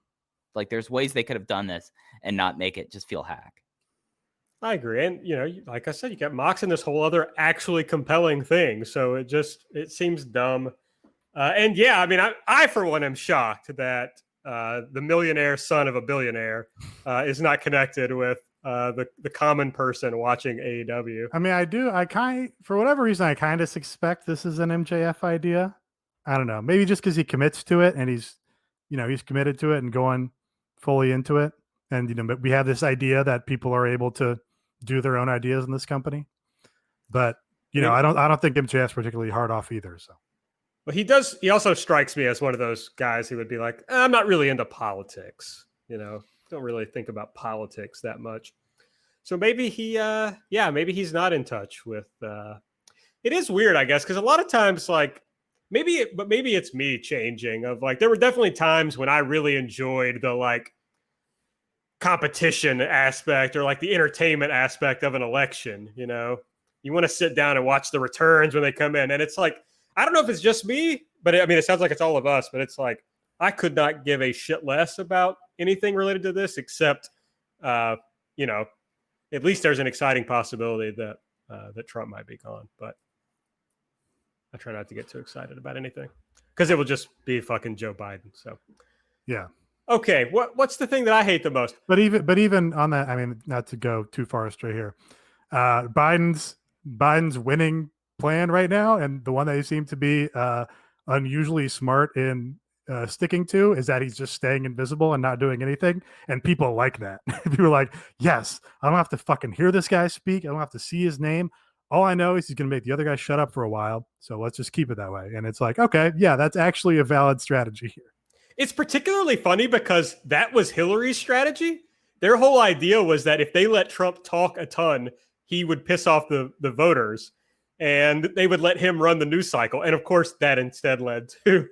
Like, there's ways they could have done this and not make it just feel hack. I agree. And, like I said, you got Mox in this whole other actually compelling thing. So it seems dumb. I for one am shocked that the millionaire son of a billionaire is not connected with the common person watching AEW. I mean, for whatever reason, I kind of suspect this is an MJF idea. I don't know. Maybe just because he commits to it and he's committed to it and going fully into it. And, but we have this idea that people are able to do their own ideas in this company. But, I don't think MJF's particularly hard off either. So. Well, he also strikes me as one of those guys who would be like, I'm not really into politics, don't really think about politics that much. So maybe maybe he's not in touch with, it is weird, I guess. Cause a lot of times like maybe it's me changing of like, there were definitely times when I really enjoyed the like competition aspect or like the entertainment aspect of an election. You want to sit down and watch the returns when they come in. And it's like, I don't know if it's just me, but it sounds like it's all of us, but it's like, I could not give a shit less about anything related to this, except, at least there's an exciting possibility that Trump might be gone. But I try not to get too excited about anything because it will just be fucking Joe Biden. So, yeah. Okay. What's the thing that I hate the most? But even on that, not to go too far astray here, Biden's winning plan right now, and the one that he seemed to be unusually smart in sticking to, is that he's just staying invisible and not doing anything. And people like that. People are like, yes, I don't have to fucking hear this guy speak. I don't have to see his name. All I know is he's going to make the other guy shut up for a while. So let's just keep it that way. And it's like, okay, yeah, that's actually a valid strategy here. It's particularly funny because that was Hillary's strategy. Their whole idea was that if they let Trump talk a ton, he would piss off the voters, and they would let him run the news cycle. And of course, that instead led to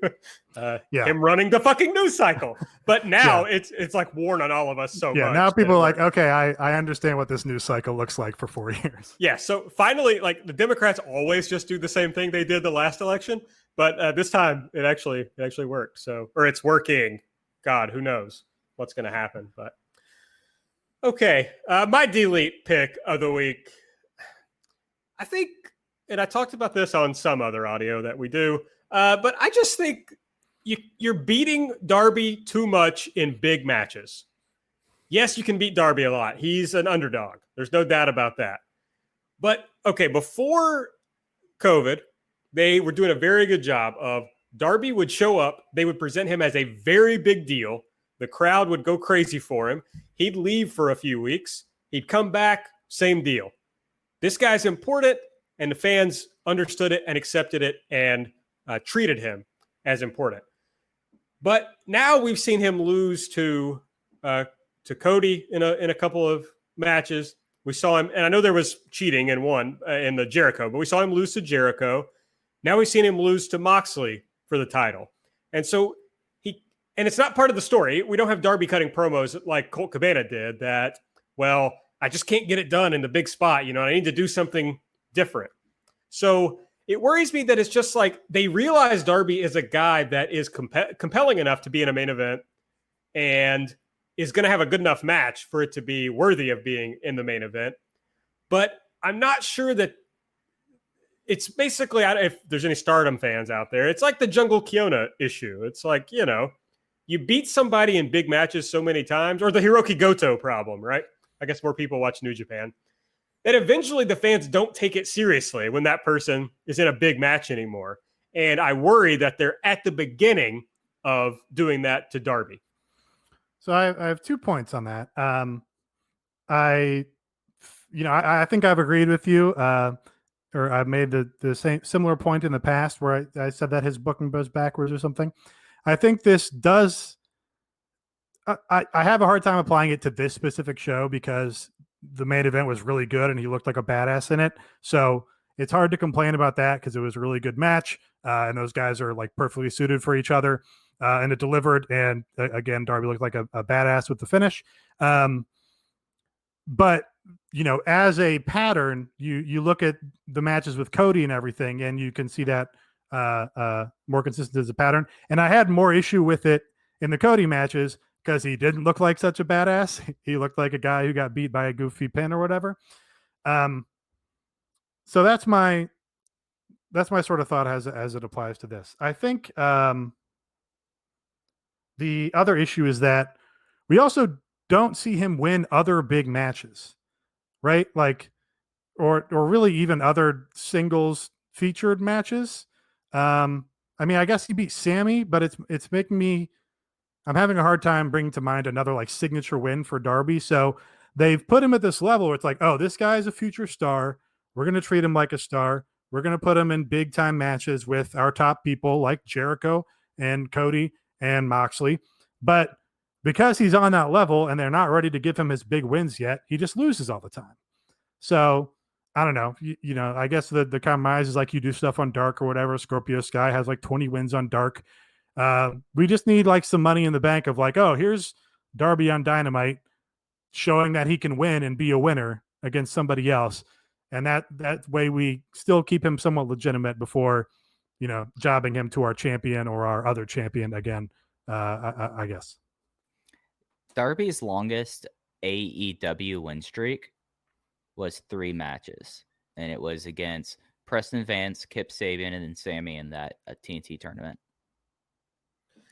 him running the fucking news cycle. But now it's like worn on all of us so much. Yeah, now people are like, okay, I understand what this news cycle looks like for 4 years. Yeah, so finally, like, the Democrats always just do the same thing they did the last election. But this time it actually worked. So, or it's working. God, who knows what's going to happen. But okay, my delete pick of the week. I think, and I talked about this on some other audio that we do, but I just think you're beating Darby too much in big matches. Yes, you can beat Darby a lot. He's an underdog. There's no doubt about that. But okay, before COVID, they were doing a very good job of Darby would show up. They would present him as a very big deal. The crowd would go crazy for him. He'd leave for a few weeks. He'd come back, same deal. This guy's important, and the fans understood it and accepted it and treated him as important. But now we've seen him lose to Cody in a couple of matches. We saw him, and I know there was cheating in one in the Jericho, but we saw him lose to Jericho. Now we've seen him lose to Moxley for the title. And so and it's not part of the story. We don't have Darby cutting promos like Colt Cabana did that, well, I just can't get it done in the big spot. I need to do something different. So it worries me that it's just like they realize Darby is a guy that is compelling enough to be in a main event and is going to have a good enough match for it to be worthy of being in the main event. But I'm not sure that it's basically, if there's any Stardom fans out there, it's like the Jungle Kiona issue. It's like, you beat somebody in big matches so many times, or the Hiroki Goto problem, right? I guess more people watch New Japan, that eventually the fans don't take it seriously when that person is in a big match anymore. And I worry that they're at the beginning of doing that to Darby. So I have 2 points on that. I think I've agreed with you. Or I've made the same similar point in the past where I said that his booking goes backwards or something. I think this does. I have a hard time applying it to this specific show because the main event was really good and he looked like a badass in it. So it's hard to complain about that because it was a really good match and those guys are like perfectly suited for each other and it delivered. And again, Darby looked like a badass with the finish. But as a pattern, you look at the matches with Cody and everything, and you can see that more consistent as a pattern. And I had more issue with it in the Cody matches because he didn't look like such a badass. He looked like a guy who got beat by a goofy pin or whatever. So that's my sort of thought as it applies to this. I think the other issue is that we also don't see him win other big matches, right? Like, or really even other singles featured matches. I mean, I guess he beat Sammy, but it's making me, I'm having a hard time bringing to mind another like signature win for Darby. So they've put him at this level where it's like, oh, this guy's a future star. We're going to treat him like a star. We're going to put him in big time matches with our top people like Jericho and Cody and Moxley. But because he's on that level and they're not ready to give him his big wins yet, he just loses all the time. So I don't know. I guess the compromise is like you do stuff on Dark or whatever. Scorpio Sky has like 20 wins on Dark. We just need like some money in the bank of like, oh, here's Darby on Dynamite showing that he can win and be a winner against somebody else. And that way we still keep him somewhat legitimate before, jobbing him to our champion or our other champion again, I guess. Darby's longest AEW win streak was 3 matches, and it was against Preston Vance, Kip Sabian, and then Sammy in that TNT tournament.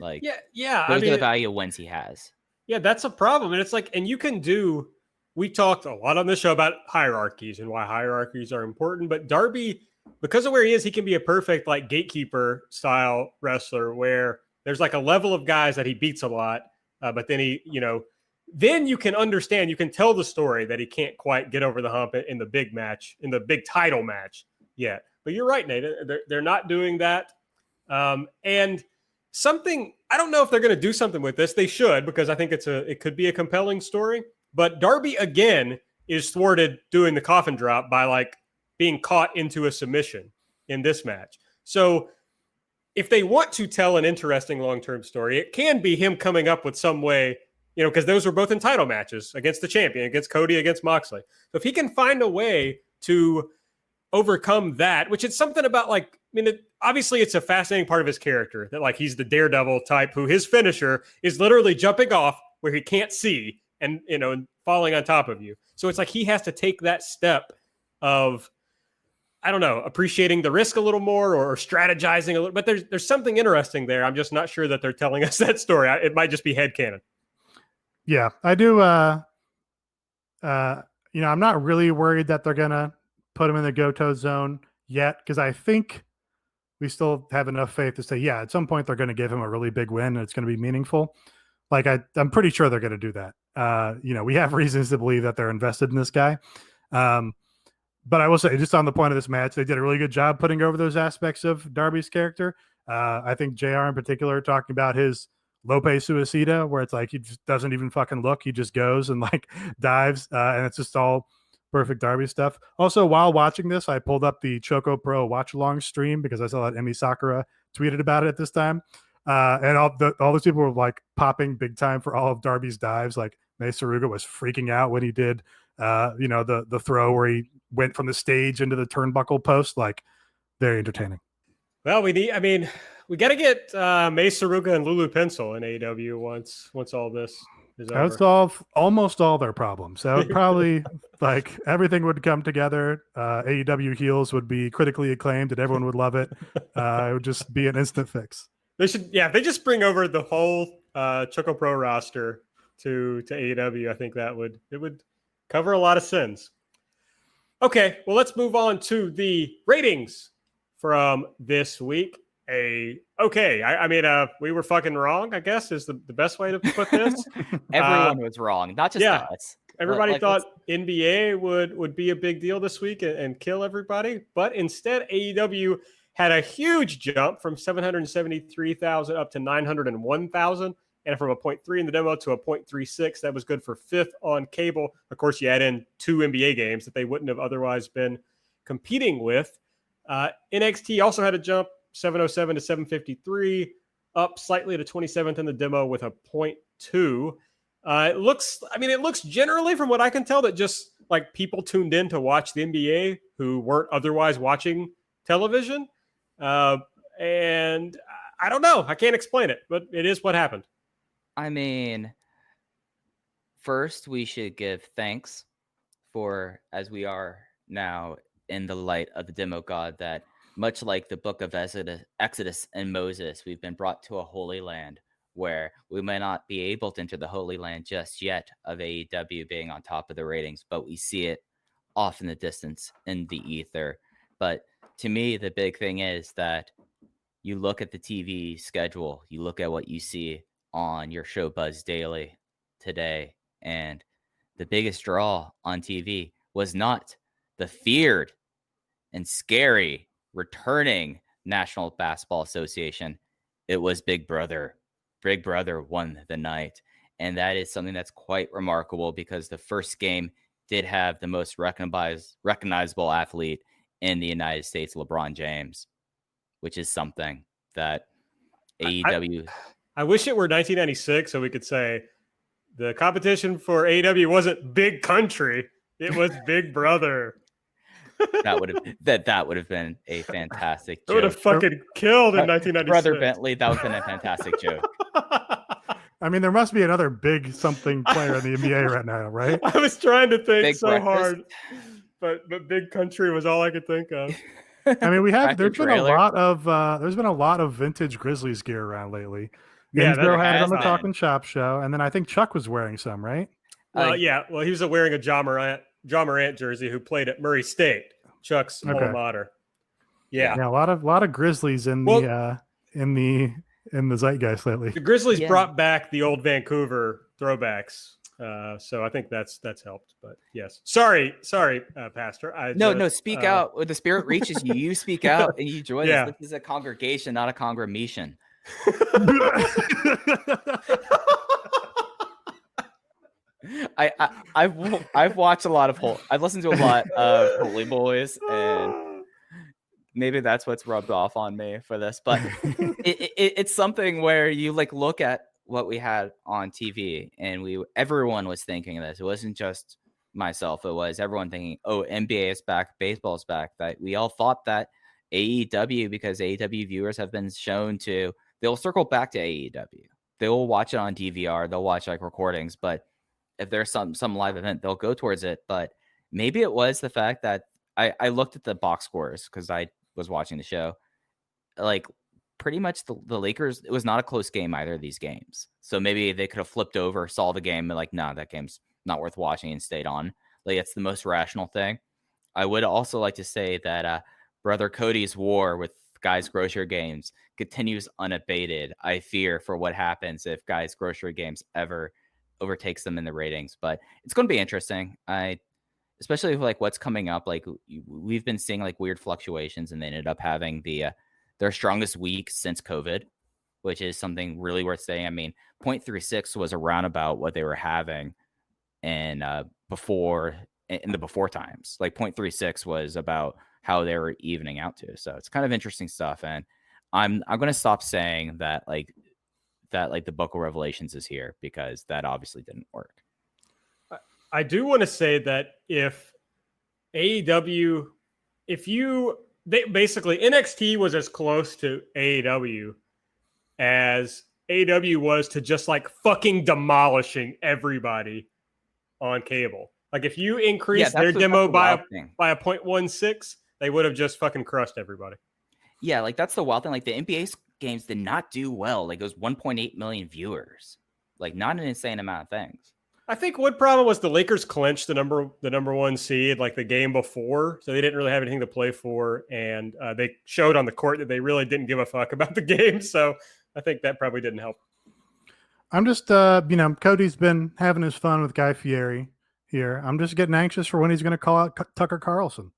Like, yeah. Those are the value of wins he has. Yeah, that's a problem. And it's like, and you can we talked a lot on this show about hierarchies and why hierarchies are important, but Darby because of where he is, he can be a perfect like gatekeeper style wrestler where there's like a level of guys that he beats a lot, but then then you can understand, you can tell the story that he can't quite get over the hump in the big match, in the big title match yet. But you're right, Nate. They're not doing that. And something, I don't know if they're going to do something with this. They should, because I think it could be a compelling story. But Darby again is thwarted doing the coffin drop by like being caught into a submission in this match. So if they want to tell an interesting long-term story, it can be him coming up with some way, because those were both in title matches against the champion, against Cody, against Moxley. So if he can find a way to overcome that, which it's something about like, obviously it's a fascinating part of his character that like he's the daredevil type who his finisher is literally jumping off where he can't see and falling on top of you. So it's like he has to take that step of, I don't know, appreciating the risk a little more or strategizing a little, but there's something interesting there. I'm just not sure that they're telling us that story. It might just be headcanon. Yeah, I do. I'm not really worried that they're going to put him in the Goto zone yet, because I think we still have enough faith to say, yeah, at some point they're going to give him a really big win and it's going to be meaningful. Like I'm pretty sure they're going to do that. We have reasons to believe that they're invested in this guy. But I will say, just on the point of this match, they did a really good job putting over those aspects of Darby's character. I think JR in particular talking about his Lope Suicida, where it's like he just doesn't even fucking look. He just goes and like dives, and it's just all perfect Darby stuff. Also, while watching this, I pulled up the Choco Pro watch along stream because I saw that Emi Sakura tweeted about it at this time. And all those people were like popping big time for all of Darby's dives. Like Mei Saruga was freaking out when he did, the throw where he went from the stage into the turnbuckle post. Like, very entertaining. Well, we got to get Mei Saruga and Lulu Pencil in AEW once all this is over. That would solve almost all their problems. That would probably like everything would come together. AEW heels would be critically acclaimed and everyone would love it. It would just be an instant fix. They should, if they just bring over the whole Choco Pro roster to AEW, I think it would cover a lot of sins. Okay, well, let's move on to the ratings from this week. We were fucking wrong, I guess, is the best way to put this. Everyone was wrong, not just us. Everybody thought NBA would be a big deal this week and kill everybody, but instead AEW had a huge jump from 773,000 up to 901,000, and from a 0.3 in the demo to a 0.36. That was good for fifth on cable. Of course, you add in 2 NBA games that they wouldn't have otherwise been competing with. NXT also had a jump, 707 to 753, up slightly to 27th in the demo with a 0.2. It looks generally, from what I can tell, that just like people tuned in to watch the NBA who weren't otherwise watching television. And I don't know. I can't explain it, but it is what happened. I mean, first we should give thanks for, as we are now in the light of the demo god, that much like the book of Exodus and Moses, we've been brought to a holy land where we may not be able to enter the holy land just yet of AEW being on top of the ratings, but we see it off in the distance in the ether. But to me, the big thing is that you look at the TV schedule, you look at what you see on your show Buzz Daily today, and the biggest draw on TV was not the feared and scary returning National Basketball Association. It was Big Brother. Big Brother won the night. And that is something that's quite remarkable because the first game did have the most recognizable athlete in the United States, LeBron James, which is something that AEW... I wish it were 1996 so we could say the competition for AEW wasn't Big Country, it was Big Brother. That would have been a fantastic joke. It would have fucking killed in 1996. Brother Bentley, that would have been a fantastic joke. I mean, there must be another big something player in the NBA right now, right? I was trying to think Big so breakfast. hard, but Big Country was all I could think of. I mean, there's been a lot of vintage Grizzlies gear around lately. Yeah, Gainsborough had it on the been. Talking Shop show, and then I think Chuck was wearing some, right? Well, he was wearing a John Morant jersey who played at Murray State, Chuck's alma mater. Yeah. Yeah, a lot of Grizzlies in the zeitgeist lately. The Grizzlies Yeah. brought back the old Vancouver throwbacks. So I think that's helped. But yes. Sorry, Pastor. No, speak out. When the spirit reaches you, you speak out and you join Yeah. us. This is a congregation, not a congregation. I've watched a lot of I've listened to a lot of Holy Boys, and maybe that's what's rubbed off on me for this. But it's something where you like look at what we had on TV, and everyone was thinking this. It wasn't just myself; it was everyone thinking, "Oh, NBA is back, baseball is back." That we all thought that AEW, because AEW viewers have been shown they'll circle back to AEW. They will watch it on DVR. They'll watch like recordings, but if there's some live event, they'll go towards it. But maybe it was the fact that I looked at the box scores because I was watching the show. Like pretty much the Lakers, it was not a close game either of these games. So maybe they could have flipped over, saw the game, and like, nah, that game's not worth watching, and stayed on. Like it's the most rational thing. I would also like to say that Brother Cody's war with Guys Grocery Games continues unabated. I fear for what happens if Guys Grocery Games ever overtakes them in the ratings, but it's going to be interesting. Especially with like what's coming up, like we've been seeing like weird fluctuations, and they ended up having their strongest week since COVID, which is something really worth saying. I mean, 0.36 was around about what they were having in the before times. Like 0.36 was about how they were evening out to. So it's kind of interesting stuff, and I'm going to stop saying that like the Book of Revelations is here, because that obviously didn't work. I do want to say that if AEW, basically NXT was as close to AEW as AEW was to just like fucking demolishing everybody on cable. Like if you increase their demo by a 0.16, they would have just fucking crushed everybody. Yeah, like that's the wild thing. Like the NBA games did not do well. Like it was 1.8 million viewers. Like not an insane amount of things. I think one problem was the Lakers clinched the number one seed like the game before, so they didn't really have anything to play for, and they showed on the court that they really didn't give a fuck about the game. So I think that probably didn't help. I'm just, Cody's been having his fun with Guy Fieri here. I'm just getting anxious for when he's going to call out Tucker Carlson.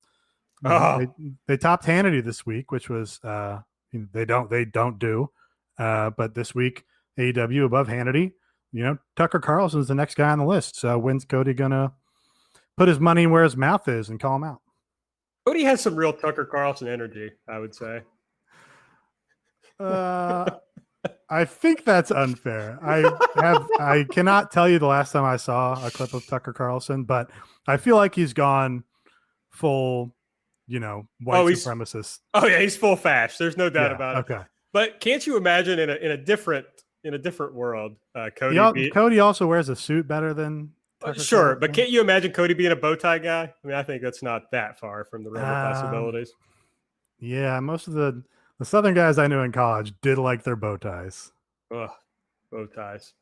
They topped Hannity this week, which was they don't do, but this week AEW above Hannity. Tucker Carlson is the next guy on the list. So when's Cody gonna put his money where his mouth is and call him out? Cody has some real Tucker Carlson energy, I would say. I think that's unfair. I cannot tell you the last time I saw a clip of Tucker Carlson, but I feel like he's gone full, white supremacist. Oh yeah, he's full fash. There's no doubt about it. Okay, but can't you imagine in a different world, Cody also wears a suit better than Tucker sure, Carlson. But can't you imagine Cody being a bow tie guy? I mean, I think that's not that far from the realm of possibilities. Yeah, most of the Southern guys I knew in college did like their bow ties. Ugh, bow ties.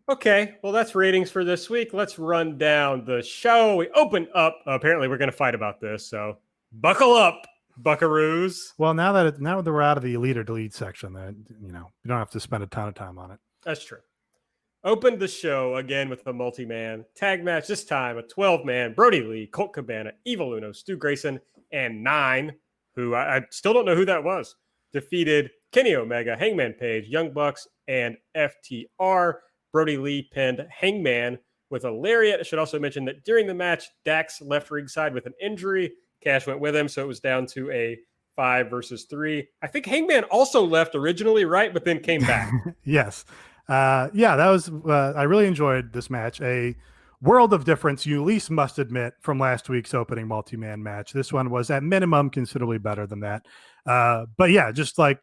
Okay, well, that's ratings for this week. Let's run down the show. We open up. Apparently, we're going to fight about this, so buckle up, buckaroos. Well, now that we're out of the elite or delete section, that you don't have to spend a ton of time on it. That's true. Opened the show again with a multi-man tag match. This time, a 12-man Brody Lee, Colt Cabana, Evil Uno, Stu Grayson, and 9, who I still don't know who that was, defeated Kenny Omega, Hangman Page, Young Bucks, and FTR. Brody Lee pinned Hangman with a lariat. I should also mention that during the match, Dax left ringside with an injury. Cash went with him, so it was down to a 5 versus 3. I think Hangman also left originally, right? But then came back. Yes. That was, I really enjoyed this match. A world of difference, you at least must admit, from last week's opening multi-man match. This one was at minimum considerably better than that. But yeah, just like,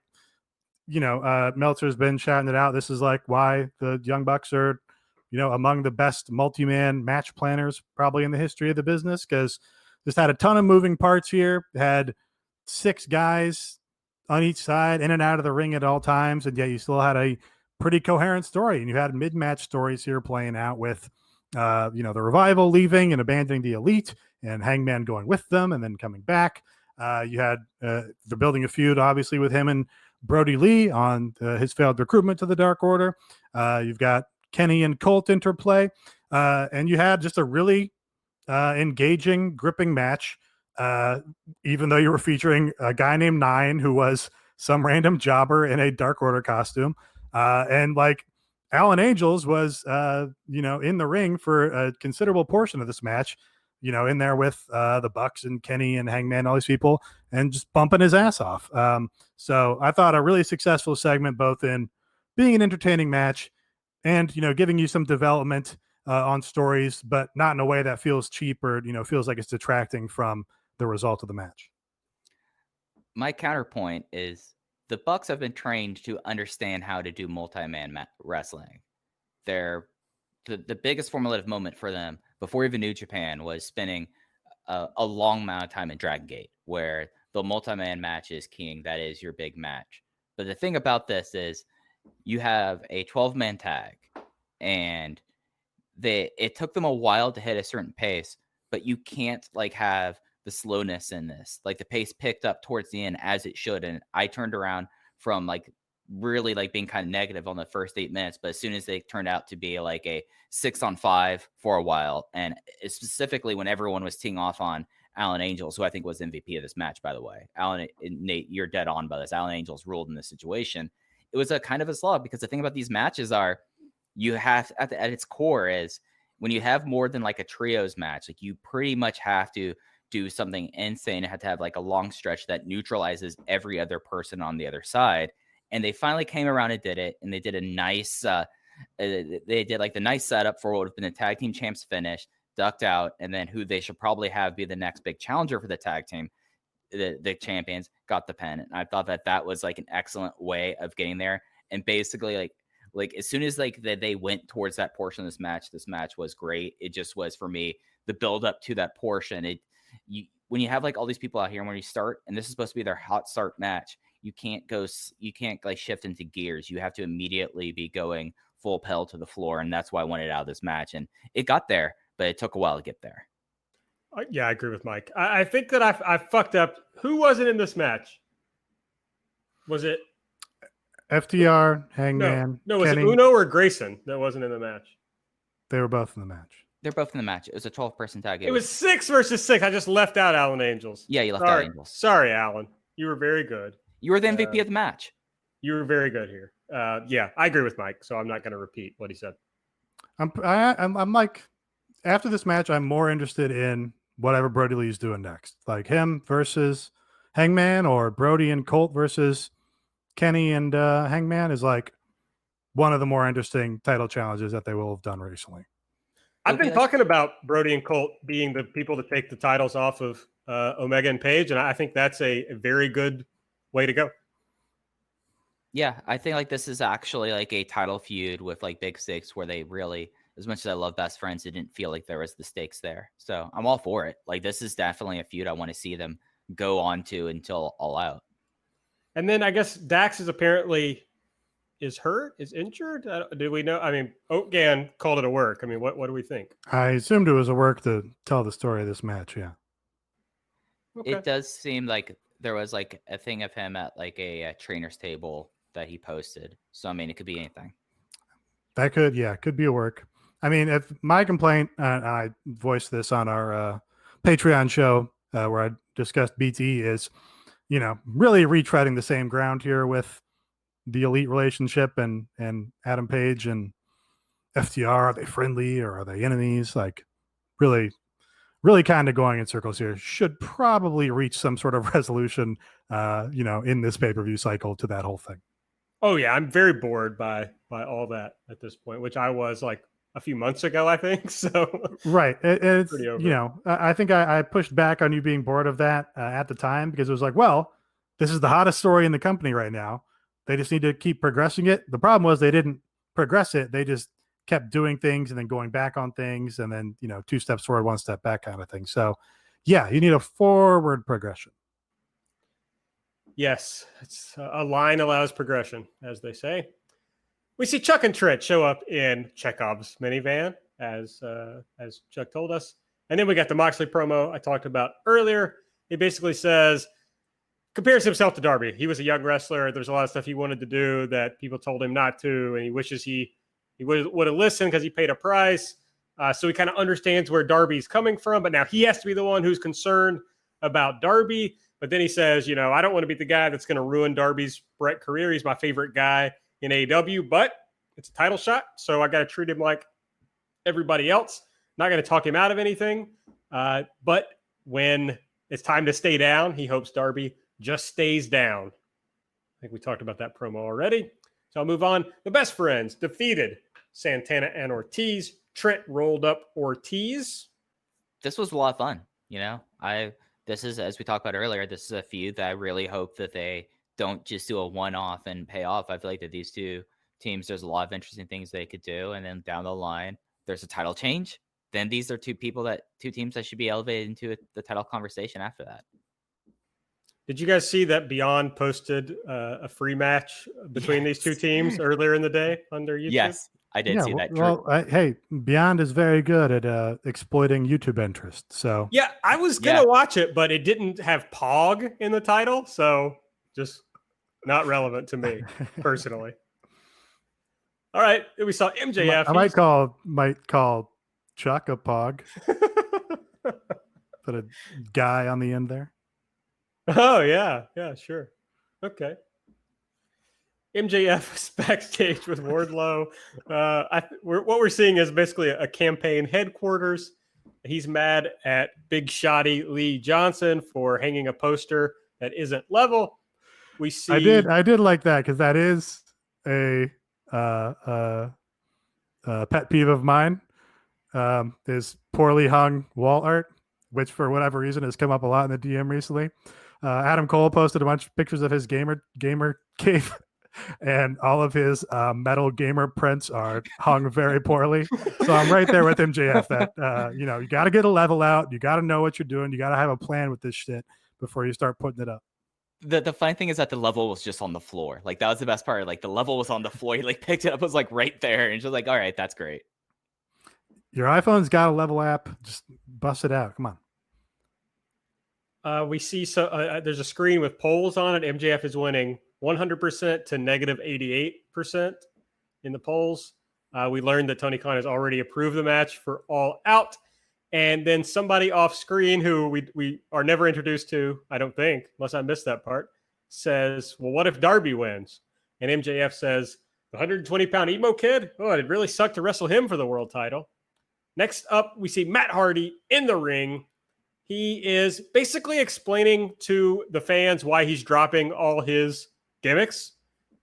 Meltzer's been shouting it out. This is like why the Young Bucks are, among the best multi-man match planners probably in the history of the business, because just had a ton of moving parts here. Had 6 guys on each side in and out of the ring at all times, and yet you still had a pretty coherent story. And you had mid-match stories here playing out with, the Revival leaving and abandoning the Elite, and Hangman going with them and then coming back. You had the building a feud, obviously, with him and Brody Lee on his failed recruitment to the Dark Order. You've got Kenny and Colt interplay. And you had just a really engaging, gripping match, even though you were featuring a guy named Nine, who was some random jobber in a Dark Order costume. And like Allin Angels was, in the ring for a considerable portion of this match, in there with the Bucks and Kenny and Hangman, all these people, and just bumping his ass off. So I thought a really successful segment, both in being an entertaining match and, giving you some development on stories, but not in a way that feels cheap or, feels like it's detracting from the result of the match. My counterpoint is the Bucks have been trained to understand how to do multi-man wrestling. The biggest formulative moment for them before even New Japan was spending a long amount of time in Dragon Gate, where the multi-man match is king. That is your big match. But the thing about this is you have a 12-man tag, and it took them a while to hit a certain pace, but you can't have the slowness in this. Like, the pace picked up towards the end as it should. And I turned around from really being kind of negative on the first 8 minutes, but as soon as they turned out to be like a 6-on-5 for a while, and specifically when everyone was teeing off on Allin Angels, who I think was MVP of this match, by the way. Allin, Nate, you're dead on by this. Allin Angels ruled in this situation. It was a kind of a slog, because the thing about these matches are, you have at its core is, when you have more than a trios match, you pretty much have to do something insane. It had to have a long stretch that neutralizes every other person on the other side. And they finally came around and did it. And they did a nice, the nice setup for what would have been a tag team champs finish, ducked out, and then who they should probably have be the next big challenger for the tag team, the champions, got the pin. And I thought that was an excellent way of getting there. And basically as soon as they went towards that portion of this match was great. It just was, for me, the build up to that portion. When you have all these people out here, and when you start, and this is supposed to be their hot start match, you can't shift into gears. You have to immediately be going full pedal to the floor. And that's why I wanted out of this match. And it got there, but it took a while to get there. Yeah, I agree with Mike. I think that I fucked up. Who wasn't in this match? Was it FTR, Hangman? No, was Kenny? it Uno or Grayson that wasn't in the match? They were both in the match. They're both in the match. It was a 12-person tag. It was 6 versus 6. I just left out Allin Angels. Yeah, you left out Angels. Sorry, Allin. You were very good. You were the MVP of the match. You were very good here. Yeah, I agree with Mike, so I'm not going to repeat what he said. I'm after this match, I'm more interested in whatever Brody Lee's doing next. Him versus Hangman, or Brody and Colt versus Kenny and Hangman is one of the more interesting title challenges that they will have done recently. I've been talking about Brody and Colt being the people to take the titles off of Omega and Page, and I think that's a very good way to go. Yeah, I think this is actually a title feud with big stakes, where they really, as much as I love best friends, it didn't feel like there was the stakes there. So I'm all for it. This is definitely a feud I want to see them go on to until All Out. And then I guess Dax is apparently hurt, is injured. Do we know? I mean, Oatgan called it a work. I mean, what do we think? I assumed it was a work to tell the story of this match. Yeah. Okay. It does seem like there was a thing of him at a trainer's table that he posted. So, I mean, it could be anything. That could be a work. I mean, if my complaint, I voiced this on our Patreon show where I discussed BT, is, really retreading the same ground here with the Elite relationship and Adam Page and FTR. Are they friendly or are they enemies? Really kind of going in circles here. Should probably reach some sort of resolution, in this pay-per-view cycle to that whole thing. Oh yeah, I'm very bored by all that at this point, which I was a few months ago, I think. So right, it's pretty over. I think I pushed back on you being bored of that at the time, because it was well, this is the hottest story in the company right now. They just need to keep progressing it. The problem was they didn't progress it. They just kept doing things and then going back on things, and then 2 steps forward, 1 step back kind of thing. So yeah, you need a forward progression. Yes, it's a line allows progression, as they say. We see Chuck and Trent show up in Chekhov's minivan, as Chuck told us. And then we got the Moxley promo I talked about earlier. he basically says, compares himself to Darby. He was a young wrestler. There's a lot of stuff he wanted to do that people told him not to, and he wishes he would have listened because he paid a price. So he kind of understands where Darby's coming from, but now he has to be the one who's concerned about Darby. But then he says, I don't want to be the guy that's going to ruin Darby's career. He's my favorite guy in AEW, but it's a title shot, so I got to treat him like everybody else. Not going to talk him out of anything. But when it's time to stay down, he hopes Darby just stays down. I think we talked about that promo already. So I'll move on. The Best Friends defeated Santana and Ortiz. Trent rolled up Ortiz. This was a lot of fun. This is, as we talked about earlier, this is a feud that I really hope that they don't just do a one-off and pay off. I feel like that these two teams, there's a lot of interesting things they could do. And then down the line, there's a title change. Then these are two teams that should be elevated into the title conversation after that. Did you guys see that Beyond posted a free match between these two teams earlier in the day on their YouTube? Yes, I did see that. Well, hey, Beyond is very good at exploiting YouTube interest. So yeah, I was gonna watch it, but it didn't have Pog in the title, so just not relevant to me personally. All right, we saw MJF. I might call Chuck a Pog. Put a guy on the end there. Oh yeah, sure, okay. MJF is backstage with Wardlow. What we're seeing is basically a campaign headquarters. He's mad at Big Shotty Lee Johnson for hanging a poster that isn't level. We see. I did like that because that is a pet peeve of mine. Is poorly hung wall art, which for whatever reason has come up a lot in the DM recently. Adam Cole posted a bunch of pictures of his gamer cave, and all of his metal gamer prints are hung very poorly. So I'm right there with MJF that you got to get a level out. You got to know what you're doing. You got to have a plan with this shit before you start putting it up. The funny thing is that the level was just on the floor. Like, that was the best part. Like, the level was on the floor. He picked it up, was right there, and just all right, that's great. Your iPhone's got a level app. Just bust it out. Come on. We see there's a screen with polls on it. MJF is winning 100% to negative 88% in the polls. We learned that Tony Khan has already approved the match for All Out. And then somebody off screen who we are never introduced to, I don't think, unless I missed that part, says, well, what if Darby wins? And MJF says, the 120-pound emo kid? Oh, it'd really suck to wrestle him for the world title. Next up, we see Matt Hardy in the ring. He is basically explaining to the fans why he's dropping all his gimmicks.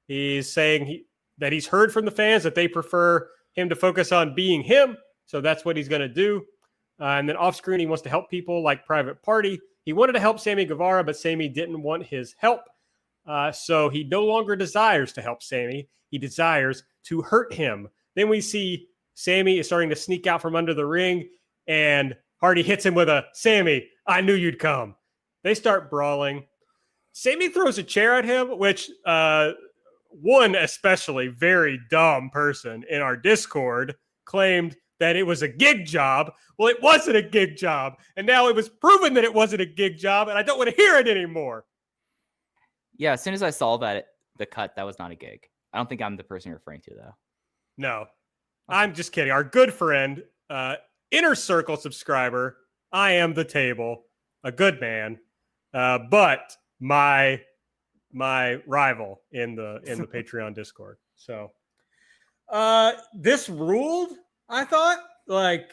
He's saying that he's heard from the fans that they prefer him to focus on being him. So that's what he's going to do. And then off screen, he wants to help people like Private Party. He wanted to help Sammy Guevara, but Sammy didn't want his help. So he no longer desires to help Sammy. He desires to hurt him. Then we see Sammy is starting to sneak out from under the ring, and Hardy hits him with a, Sammy, I knew you'd come. They start brawling. Sammy throws a chair at him, which one especially very dumb person in our Discord claimed that it was a gig job. Well, it wasn't a gig job. And now it was proven that it wasn't a gig job, and I don't want to hear it anymore. Yeah, as soon as I saw the cut, that was not a gig. I don't think I'm the person you're referring to, though. No, I'm just kidding. Our good friend, Inner Circle subscriber, I am the table, a good man, but my rival in the Patreon Discord. So this ruled, I thought. I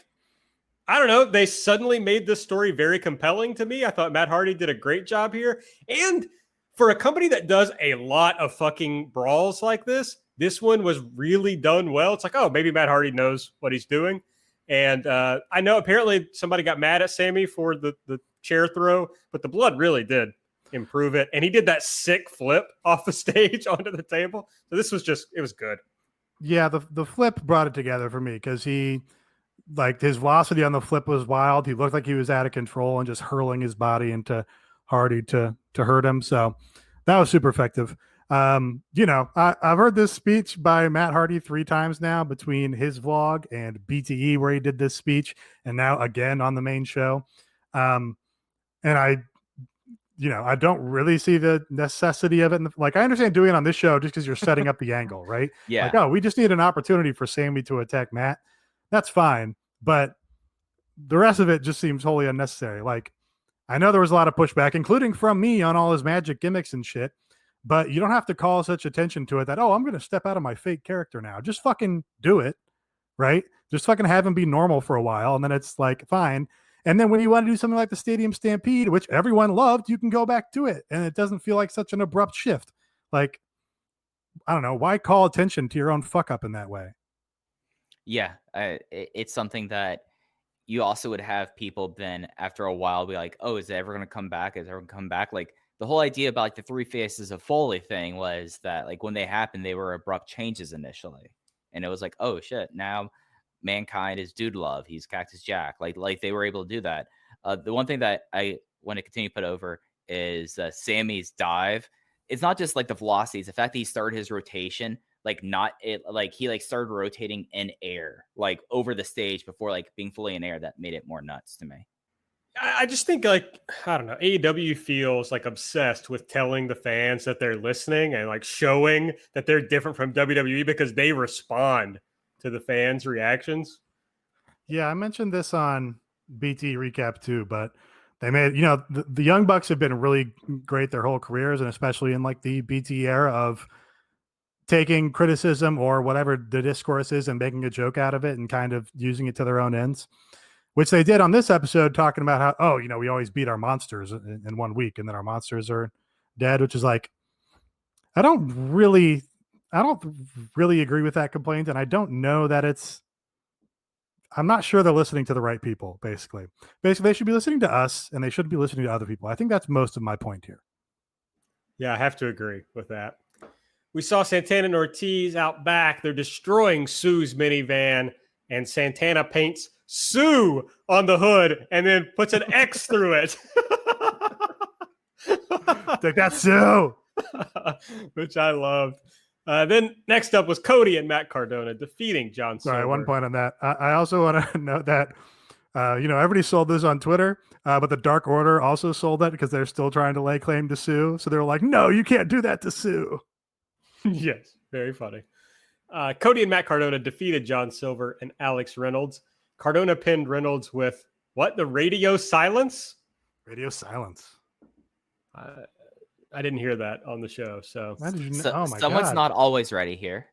don't know. They suddenly made this story very compelling to me. I thought Matt Hardy did a great job here. And for a company that does a lot of fucking brawls like this one was really done well. It's like, oh, maybe Matt Hardy knows what he's doing. And I know apparently somebody got mad at Sammy for the chair throw, but the blood really did improve it. And he did that sick flip off the stage onto the table. So this was it was good. Yeah, the flip brought it together for me because his velocity on the flip was wild. He looked like he was out of control and just hurling his body into Hardy to hurt him. So that was super effective. I've heard this speech by Matt Hardy 3 times now between his vlog and BTE where he did this speech, and now again on the main show. And I I don't really see the necessity of it. Like, I understand doing it on this show just because you're setting up the angle, right? Yeah. Like, oh, we just need an opportunity for Sammy to attack Matt. That's fine. But the rest of it just seems wholly unnecessary. Like, I know there was a lot of pushback, including from me on all his magic gimmicks and shit, but you don't have to call such attention to it that, oh, I'm going to step out of my fake character now. Just fucking do it, right? Just fucking have him be normal for a while, and then it's like, fine. And then when you want to do something like the Stadium Stampede, which everyone loved, you can go back to it. And it doesn't feel like such an abrupt shift. Like, I don't know. Why call attention to your own fuck up in that way? Yeah. It's something that you also would have people then after a while be like, oh, is it ever going to come back? Is it ever going to come back? Like, the whole idea about like the 3 Faces of Foley thing was that like when they happened, they were abrupt changes initially. And it was like, oh shit, now Mankind is Dude Love. He's Cactus Jack. Like they were able to do that. The one thing that I want to continue to put over is Sammy's dive. It's not just like the velocity. It's the fact that he started his rotation, like not it, like he like started rotating in air, like over the stage before like being fully in air. That made it more nuts to me. I just think, like, I don't know, AEW feels like obsessed with telling the fans that they're listening and like showing that they're different from WWE because they respond to the fans' reactions. Yeah, I mentioned this on BT Recap too, but they made, the Young Bucks have been really great their whole careers, and especially in like the BT era of taking criticism or whatever the discourse is and making a joke out of it and kind of using it to their own ends. Which they did on this episode, talking about how, oh, we always beat our monsters in 1 week and then our monsters are dead, which is like, I don't really agree with that complaint. And I don't know that I'm not sure they're listening to the right people, basically. Basically, they should be listening to us and they shouldn't be listening to other people. I think that's most of my point here. Yeah, I have to agree with that. We saw Santana and Ortiz out back. They're destroying Sue's minivan, and Santana paints Sue on the hood and then puts an X through it. Like, that's Sue. Which I loved. Then next up was Cody and Matt Cardona defeating John Silver. Sorry, one point on that. I also want to note that, everybody sold this on Twitter, but the Dark Order also sold that because they're still trying to lay claim to Sue. So they're like, no, you can't do that to Sue. Yes, very funny. Cody and Matt Cardona defeated John Silver and Alex Reynolds. Cardona pinned Reynolds with what? The radio silence? Radio silence. I didn't hear that on the show. So, oh my someone's God. not always ready here.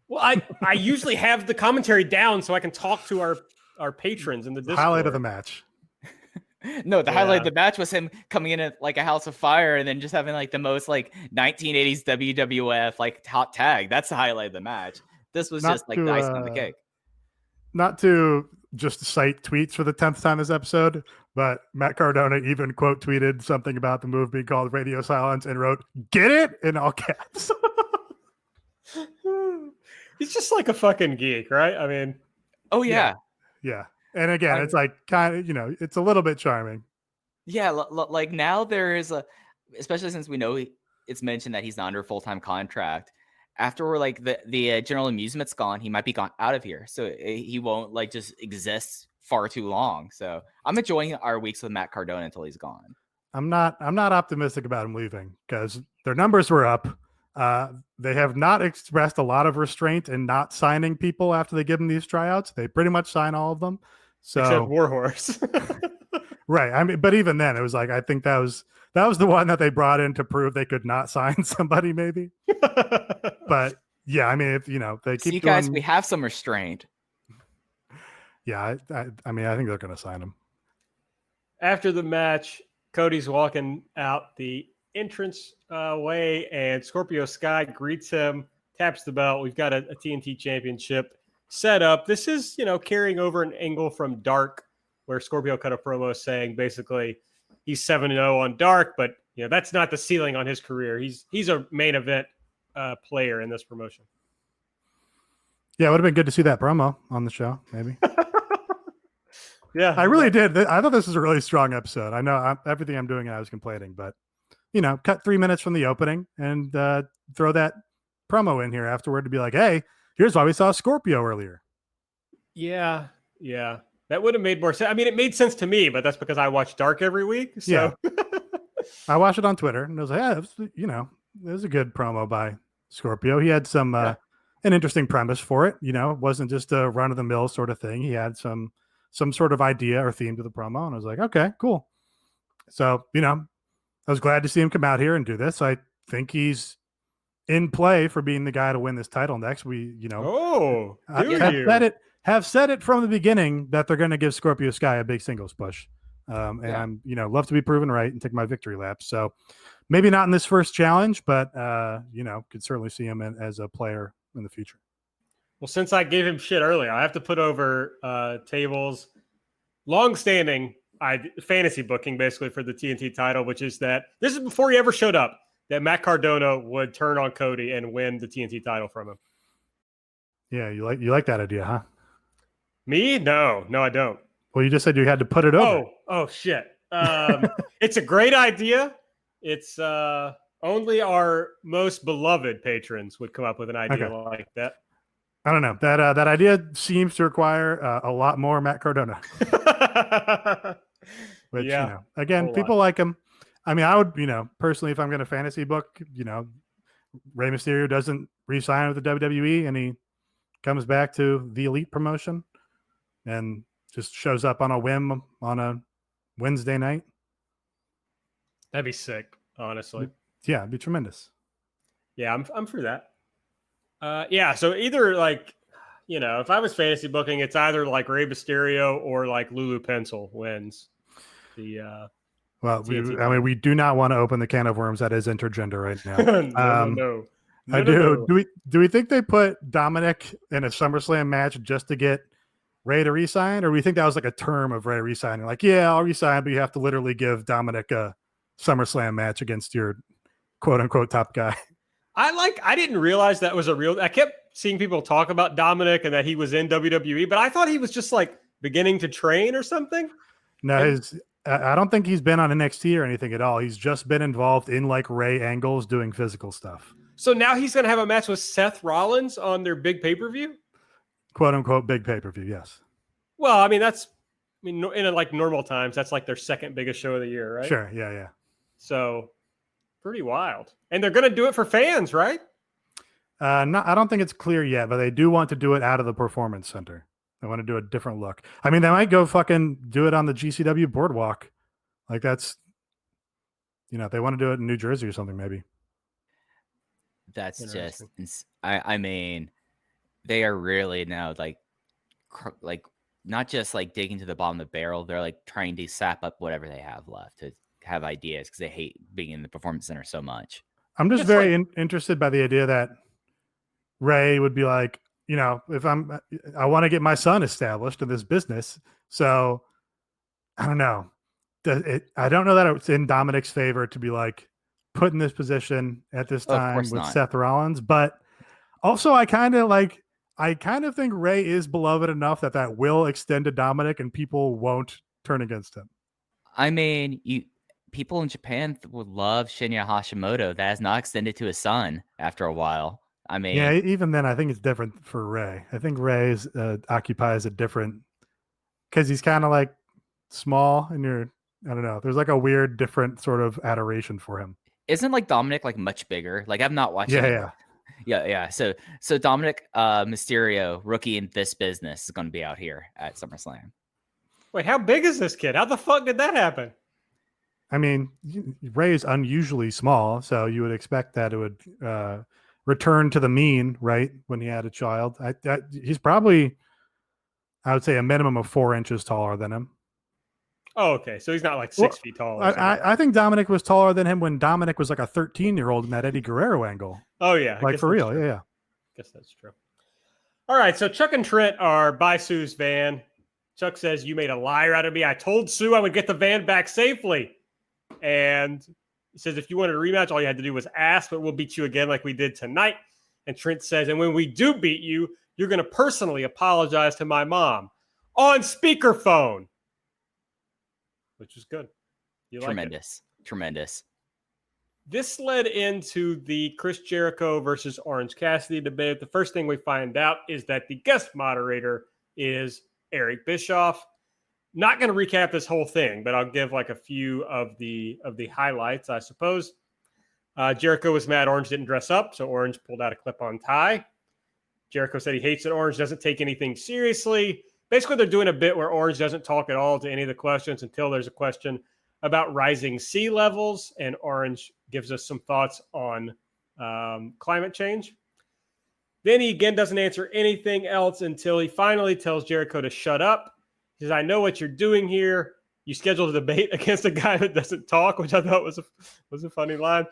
Well, I usually have the commentary down so I can talk to our patrons in the Discord. Highlight of the match. No, the highlight of the match was him coming in at like a house of fire and then just having like the most like 1980s WWF like top tag. That's the highlight of the match. This was just like the icing on the cake. Not to just cite tweets for the 10th time this episode, but Matt Cardona even quote tweeted something about the move being called radio silence and wrote, "Get it?" in all caps. He's just like a fucking geek, right? I mean, oh yeah. Yeah. And again, it's like kind of, it's a little bit charming. Yeah. Like now there is especially since we know it's mentioned that he's not under full-time contract. After we're like the general amusement's gone, he might be gone out of here. So he won't like just exist far too long. So I'm enjoying our weeks with Matt Cardona until he's gone. I'm not optimistic about him leaving because their numbers were up. They have not expressed a lot of restraint in not signing people after they give them these tryouts. They pretty much sign all of them. So except Warhorse. Right. I mean, but even then it was like, I think that was the one that they brought in to prove they could not sign somebody maybe. But yeah, I mean, if they keep you guys, we have some restraint. Yeah. I mean, I think they're going to sign him. After the match, Cody's walking out the entrance way, and Scorpio Sky greets him, taps the belt. We've got a TNT championship set up. This is, carrying over an angle from Dark, where Scorpio cut a promo saying basically he's 7-0 on Dark, but that's not the ceiling on his career. He's a main event player in this promotion. Yeah, it would have been good to see that promo on the show, maybe. Yeah, I really did. I thought this was a really strong episode. I know everything I'm doing, I was complaining, but cut 3 minutes from the opening and throw that promo in here afterward to be like, hey, here's why we saw Scorpio earlier. Yeah. That would have made more sense. I mean, it made sense to me, but that's because I watch Dark every week. So. Yeah. I watched it on Twitter and I was like, yeah, it was a good promo by Scorpio. He had some an interesting premise for it. It wasn't just a run of the mill sort of thing. He had some sort of idea or theme to the promo, and I was like, okay, cool. So I was glad to see him come out here and do this. I think he's in play for being the guy to win this title next. Have said it from the beginning that they're going to give Scorpio Sky a big singles push. And I'm, love to be proven right and take my victory lap. So maybe not in this first challenge, but, could certainly see him as a player in the future. Well, since I gave him shit earlier, I have to put over tables long-standing fantasy booking basically for the TNT title, which is that this is before he ever showed up, that Matt Cardona would turn on Cody and win the TNT title from him. Yeah, you like that idea, huh? Me? No, I don't. Well, you just said you had to put it over. Oh shit. It's a great idea. It's only our most beloved patrons would come up with an idea like that. I don't know. That idea seems to require a lot more Matt Cardona. Which, again, people like him. I mean, I would, personally, if I'm going to fantasy book, Rey Mysterio doesn't re-sign with the WWE and he comes back to the Elite promotion and just shows up on a whim on a Wednesday night. That'd be sick, honestly. Yeah, it'd be tremendous. Yeah, I'm for that. So either if I was fantasy booking, it's either like Rey Mysterio or like Lulu Pencil wins the well, we do not want to open the can of worms that is intergender right now. No. Do we think they put Dominic in a SummerSlam match just to get Rey to resign, or do we think that was like a term of Rey resigning? Like, yeah, I'll resign, but you have to literally give Dominic a SummerSlam match against your quote unquote top guy. I didn't realize that was I kept seeing people talk about Dominic and that he was in WWE, but I thought he was just like beginning to train or something. No, I don't think he's been on NXT or anything at all. He's just been involved in like Rey angles doing physical stuff. So now he's going to have a match with Seth Rollins on their big pay-per-view? Quote unquote big pay-per-view, yes. Well, I mean, in like normal times, that's like their second biggest show of the year, right? Sure, yeah. So pretty wild. And they're going to do it for fans, right? No, I don't think it's clear yet, but they do want to do it out of the Performance Center. They want to do a different look. I mean, they might go fucking do it on the GCW boardwalk. Like that's, they want to do it in New Jersey or something, maybe. That's just, I mean, they are really now like not just like digging to the bottom of the barrel. They're like trying to sap up whatever they have left to have ideas because they hate being in the Performance Center so much. I'm just very interested by the idea that Rey would be like, if I want to get my son established in this business. So I don't know. I don't know that it's in Dominic's favor to be like put in this position at this time with not. Seth Rollins, but also I kind of think Rey is beloved enough that will extend to Dominic and people won't turn against him. I mean, people in Japan would love Shinya Hashimoto. That has not extended to his son after a while. I mean, yeah, even then, I think it's different for Rey. I think Rey occupies a different because he's kind of like small, and I don't know. There's like a weird, different sort of adoration for him. Isn't like Dominic like much bigger? Like I'm not watching. Yeah. So Dominic Mysterio, rookie in this business, is going to be out here at SummerSlam. Wait, how big is this kid? How the fuck did that happen? I mean, Rey is unusually small, so you would expect that it would return to the mean, right? When he had a child, he's probably, I would say, a minimum of 4 inches taller than him. Oh, okay. So he's not like 6 feet tall. I think Dominic was taller than him when Dominic was like a 13-year-old in that Eddie Guerrero angle. Oh, yeah. Like for real. Yeah. I guess that's true. All right. So Chuck and Trent are by Sue's van. Chuck says, "You made a liar out of me. I told Sue I would get the van back safely." And he says, "If you wanted a rematch, all you had to do was ask, but we'll beat you again like we did tonight." And Trent says, "And when we do beat you, you're going to personally apologize to my mom on speakerphone." Which is good. Tremendous. This led into the Chris Jericho versus Orange Cassidy debate. The first thing we find out is that the guest moderator is Eric Bischoff. not going to recap this whole thing, but I'll give like a few of the highlights, I suppose. Jericho was mad Orange didn't dress up, so Orange pulled out a clip-on tie. Jericho said he hates that Orange doesn't take anything seriously. Basically, they're doing a bit where Orange doesn't talk at all to any of the questions until there's a question about rising sea levels, and Orange gives us some thoughts on climate change. Then he again doesn't answer anything else until he finally tells Jericho to shut up. He says, I know what you're doing here. You scheduled a debate against a guy that doesn't talk, which I thought was a funny line.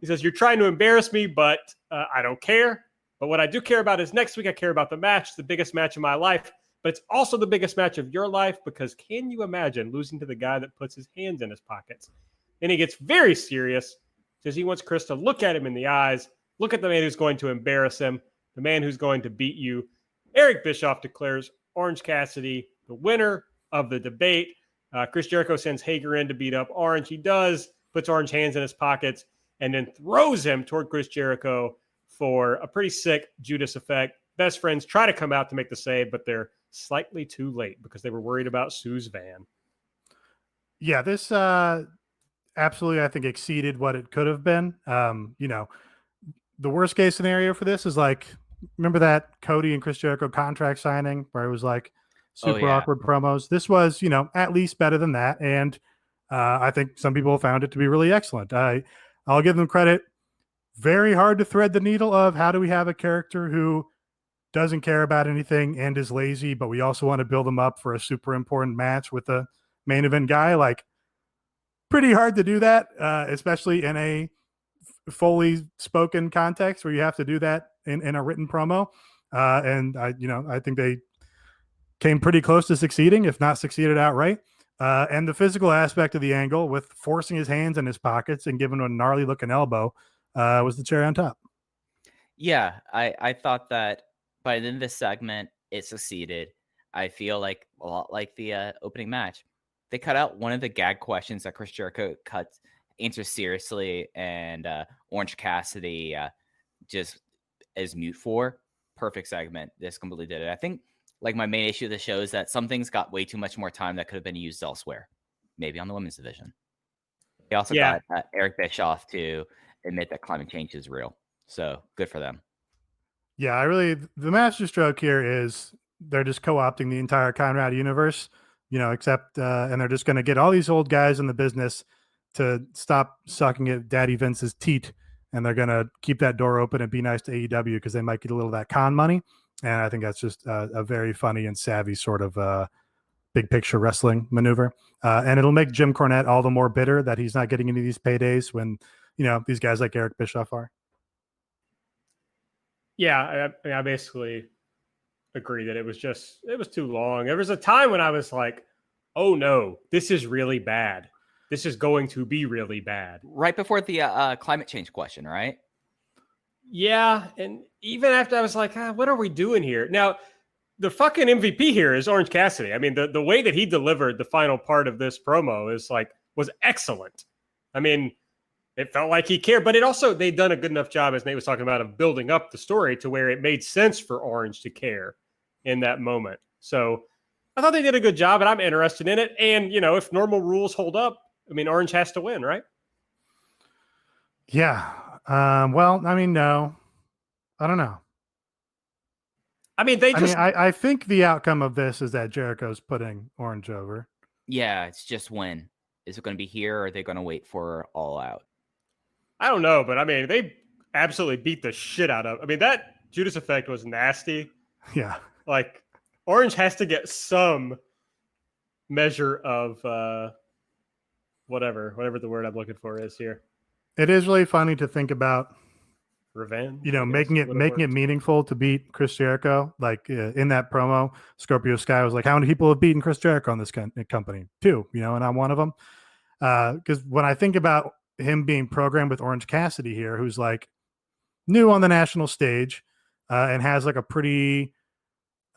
He says, you're trying to embarrass me, but I don't care. But what I do care about is next week I care about the match, the biggest match of my life. But it's also the biggest match of your life, because can you imagine losing to the guy that puts his hands in his pockets? Then he gets very serious, says he wants Chris to look at him in the eyes, look at the man who's going to embarrass him, the man who's going to beat you. Eric Bischoff declares Orange Cassidy the winner of the debate. Chris Jericho sends Hager in to beat up Orange. He does, puts Orange hands in his pockets, and then throws him toward Chris Jericho for a pretty sick Judas effect. Best friends try to come out to make the save, but they're slightly too late because they were worried about Sue's van. Yeah, this absolutely, I think, exceeded what it could have been. The worst case scenario for this is like, remember that Cody and Chris Jericho contract signing where it was like super awkward promos? This was, at least better than that. And I think some people found it to be really excellent. I'll give them credit. Very hard to thread the needle of how do we have a character who doesn't care about anything and is lazy, but we also want to build them up for a super important match with a main event guy. Like, pretty hard to do that, especially in a fully spoken context where you have to do that in a written promo. And I think they came pretty close to succeeding, if not succeeded outright. And the physical aspect of the angle with forcing his hands in his pockets and giving him a gnarly looking elbow was the cherry on top. Yeah, I thought that by the end of this segment, it succeeded. I feel like a lot like the opening match. They cut out one of the gag questions that Chris Jericho answers seriously, and Orange Cassidy just is mute for. Perfect segment. This completely did it. I think like my main issue of the show is that some things got way too much more time that could have been used elsewhere, maybe on the women's division. They also got Eric Bischoff to admit that climate change is real. So good for them. Yeah, the master stroke here is they're just co-opting the entire Conrad universe, except, and they're just going to get all these old guys in the business to stop sucking at Daddy Vince's teat. And they're going to keep that door open and be nice to AEW because they might get a little of that con money. And I think that's just a very funny and savvy sort of big picture wrestling maneuver. And it'll make Jim Cornette all the more bitter that he's not getting any of these paydays when, these guys like Eric Bischoff are. Yeah, I basically agree that it was too long. There was a time when I was like, oh no, this is really bad. This is going to be really bad. Right before the climate change question, right? Yeah, and even after I was like, what are we doing here? Now, the fucking MVP here is Orange Cassidy. I mean, the way that he delivered the final part of this promo was excellent. I mean, it felt like he cared, but they'd done a good enough job, as Nate was talking about, of building up the story to where it made sense for Orange to care in that moment. So I thought they did a good job, and I'm interested in it. And, if normal rules hold up, I mean, Orange has to win, right? Yeah. Well, I mean, no, I don't know. I think the outcome of this is that Jericho's putting Orange over. Yeah, it's just when. Is it going to be here, or are they going to wait for All Out? I don't know, but I mean, they absolutely beat the shit out of. I mean, that Judas effect was nasty. Yeah. Like, Orange has to get some measure of whatever the word I'm looking for is here. It is really funny to think about revenge. Making it meaningful to beat Chris Jericho. Like in that promo, Scorpio Sky was like, "How many people have beaten Chris Jericho on this company? 2, and I'm one of them." Because when I think about him being programmed with Orange Cassidy here, who's like new on the national stage and has like a pretty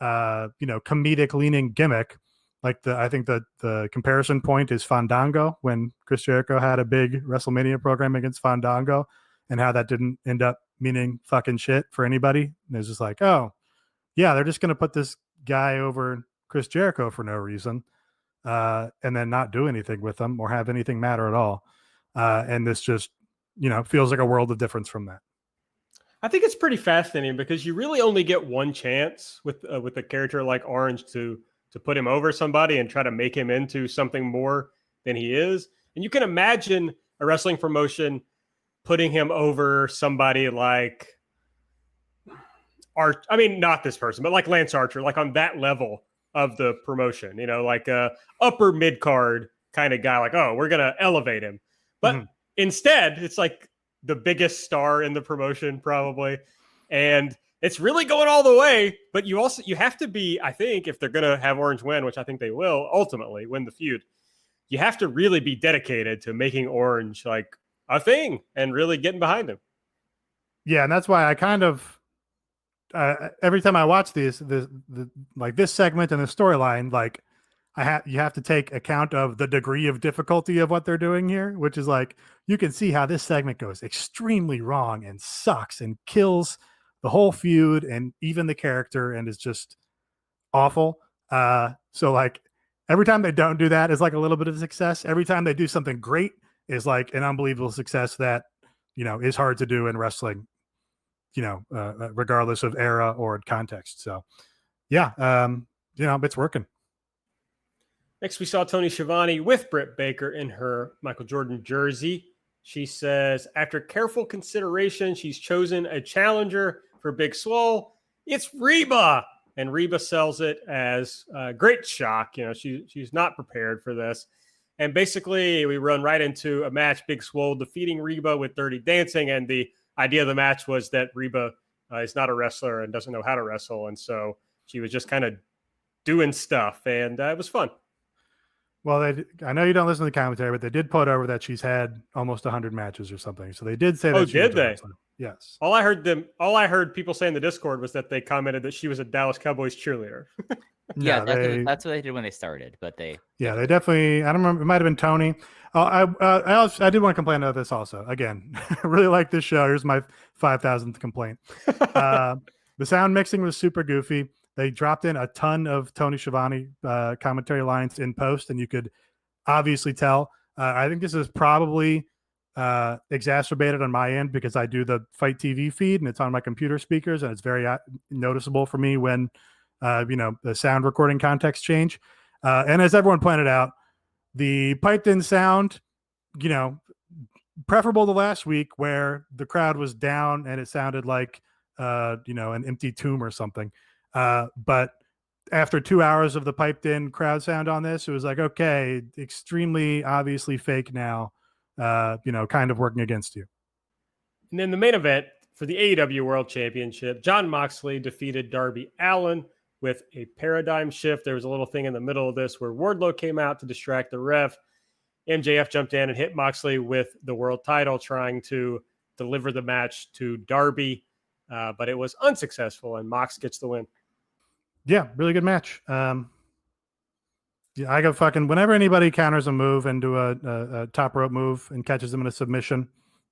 comedic leaning gimmick. Like I think that the comparison point is Fandango, when Chris Jericho had a big WrestleMania program against Fandango, and how that didn't end up meaning fucking shit for anybody. And it's just like, oh yeah, they're just going to put this guy over Chris Jericho for no reason. and then not do anything with them or have anything matter at all. And this just, feels like a world of difference from that. I think it's pretty fascinating because you really only get one chance with a character like Orange to put him over somebody and try to make him into something more than he is. And you can imagine a wrestling promotion putting him over somebody like not this person, but like Lance Archer, like on that level of the promotion, like a upper mid card kind of guy, like, oh, we're going to elevate him. But instead, it's like the biggest star in the promotion probably. And it's really going all the way, but you have to be, I think, if they're going to have Orange win, which I think they will ultimately win the feud, you have to really be dedicated to making Orange like a thing and really getting behind him. Yeah. And that's why I kind of, every time I watch this segment and the storyline, like you have to take account of the degree of difficulty of what they're doing here, which is like, you can see how this segment goes extremely wrong and sucks and kills the whole feud and even the character and is just awful. So like every time they don't do that is like a little bit of success. Every time they do something great is like an unbelievable success that, is hard to do in wrestling, regardless of era or context. So yeah, it's working. Next, we saw Tony Schiavone with Britt Baker in her Michael Jordan jersey. She says, after careful consideration, she's chosen a challenger for Big Swole. It's Reba. And Reba sells it as a great shock. She's not prepared for this. And basically, we run right into a match, Big Swole defeating Reba with Dirty Dancing. And the idea of the match was that Reba is not a wrestler and doesn't know how to wrestle. And so she was just kind of doing stuff. And it was fun. Well, I know you don't listen to the commentary, but they did put over that she's had almost 100 matches or something. So they did say that. Oh, did they? Yes. All I heard people say in the Discord was that they commented that she was a Dallas Cowboys cheerleader. Yeah, that's what they did when they started. But they definitely. I don't remember. It might have been Tony. I did want to complain about this also. Again, I really like this show. Here's my 5,000th complaint. The sound mixing was super goofy. They dropped in a ton of Tony Schiavone commentary lines in post, and you could obviously tell. I think this is probably exacerbated on my end because I do the Fight TV feed, and it's on my computer speakers, and it's very noticeable for me when the sound recording context change. And as everyone pointed out, the piped-in sound, preferable to last week where the crowd was down and it sounded like an empty tomb or something. But after 2 hours of the piped in crowd sound on this, it was like, okay, extremely obviously fake now, kind of working against you. And then the main event for the AEW World Championship, Jon Moxley defeated Darby Allin with a paradigm shift. There was a little thing in the middle of this where Wardlow came out to distract the ref. MJF jumped in and hit Moxley with the world title, trying to deliver the match to Darby. But it was unsuccessful, and Mox gets the win. Yeah, really good match. I go whenever anybody counters a move and do a top rope move and catches them in a submission,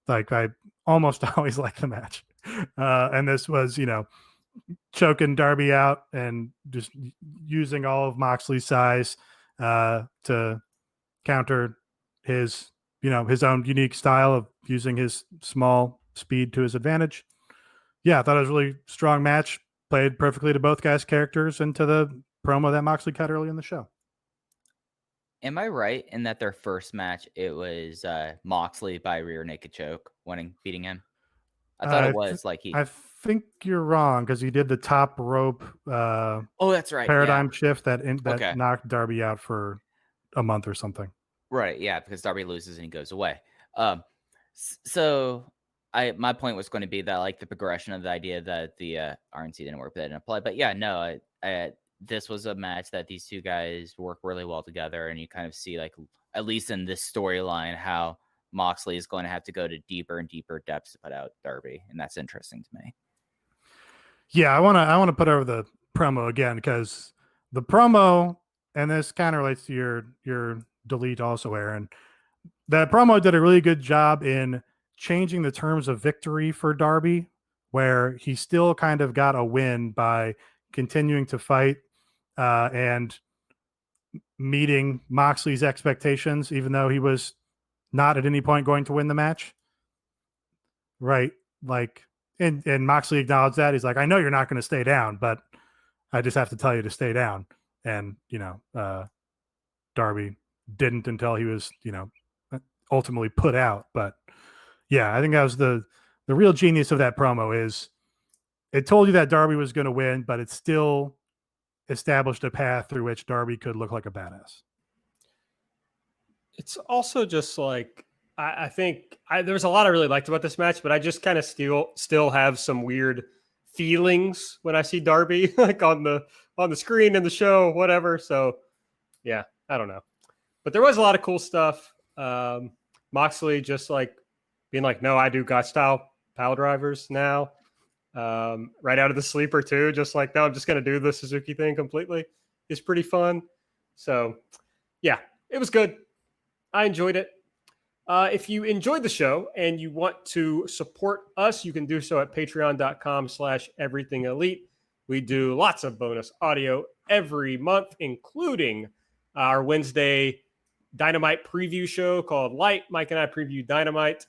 like I almost always like the match. And this was, choking Darby out and just using all of Moxley's size to counter his, his own unique style of using his small speed to his advantage. Yeah, I thought it was a really strong match. Played perfectly to both guys' characters and to the promo that Moxley cut early in the show. Am I right in that their first match, it was Moxley by rear naked choke, beating him? I thought it was like he. I think you're wrong because he did the top rope. Oh, that's right. Paradigm shift that knocked Darby out for a month or something. Right. Yeah, because Darby loses and he goes away. So my point was going to be that like the progression of the idea that the RNC didn't work, but that didn't apply. But yeah, no, this was a match that these two guys work really well together, and you kind of see like at least in this storyline how Moxley is going to have to go to deeper and deeper depths to put out Darby, and that's interesting to me. Yeah, I want to put over the promo again because the promo, and this kind of relates to your delete also, Aaron. The promo did a really good job in changing the terms of victory for Darby, where he still kind of got a win by continuing to fight and meeting Moxley's expectations, even though he was not at any point going to win the match. Right. Like, and Moxley acknowledged that. He's like, I know you're not going to stay down, but I just have to tell you to stay down. And, Darby didn't until he was, ultimately put out. But yeah, I think that was the real genius of that promo is it told you that Darby was going to win, but it still established a path through which Darby could look like a badass. It's also just like, I think there's a lot I really liked about this match, but I just kind of still have some weird feelings when I see Darby like on the screen in the show, whatever. So yeah, I don't know, but there was a lot of cool stuff. Moxley just like being like, no, I do God style pile drivers now. Right out of the sleeper too. Just like, no, I'm just going to do the Suzuki thing completely. It's pretty fun. So yeah, it was good. I enjoyed it. If you enjoyed the show and you want to support us, you can do so at patreon.com/everythingelite. We do lots of bonus audio every month, including our Wednesday Dynamite preview show called Light. Mike and I preview Dynamite.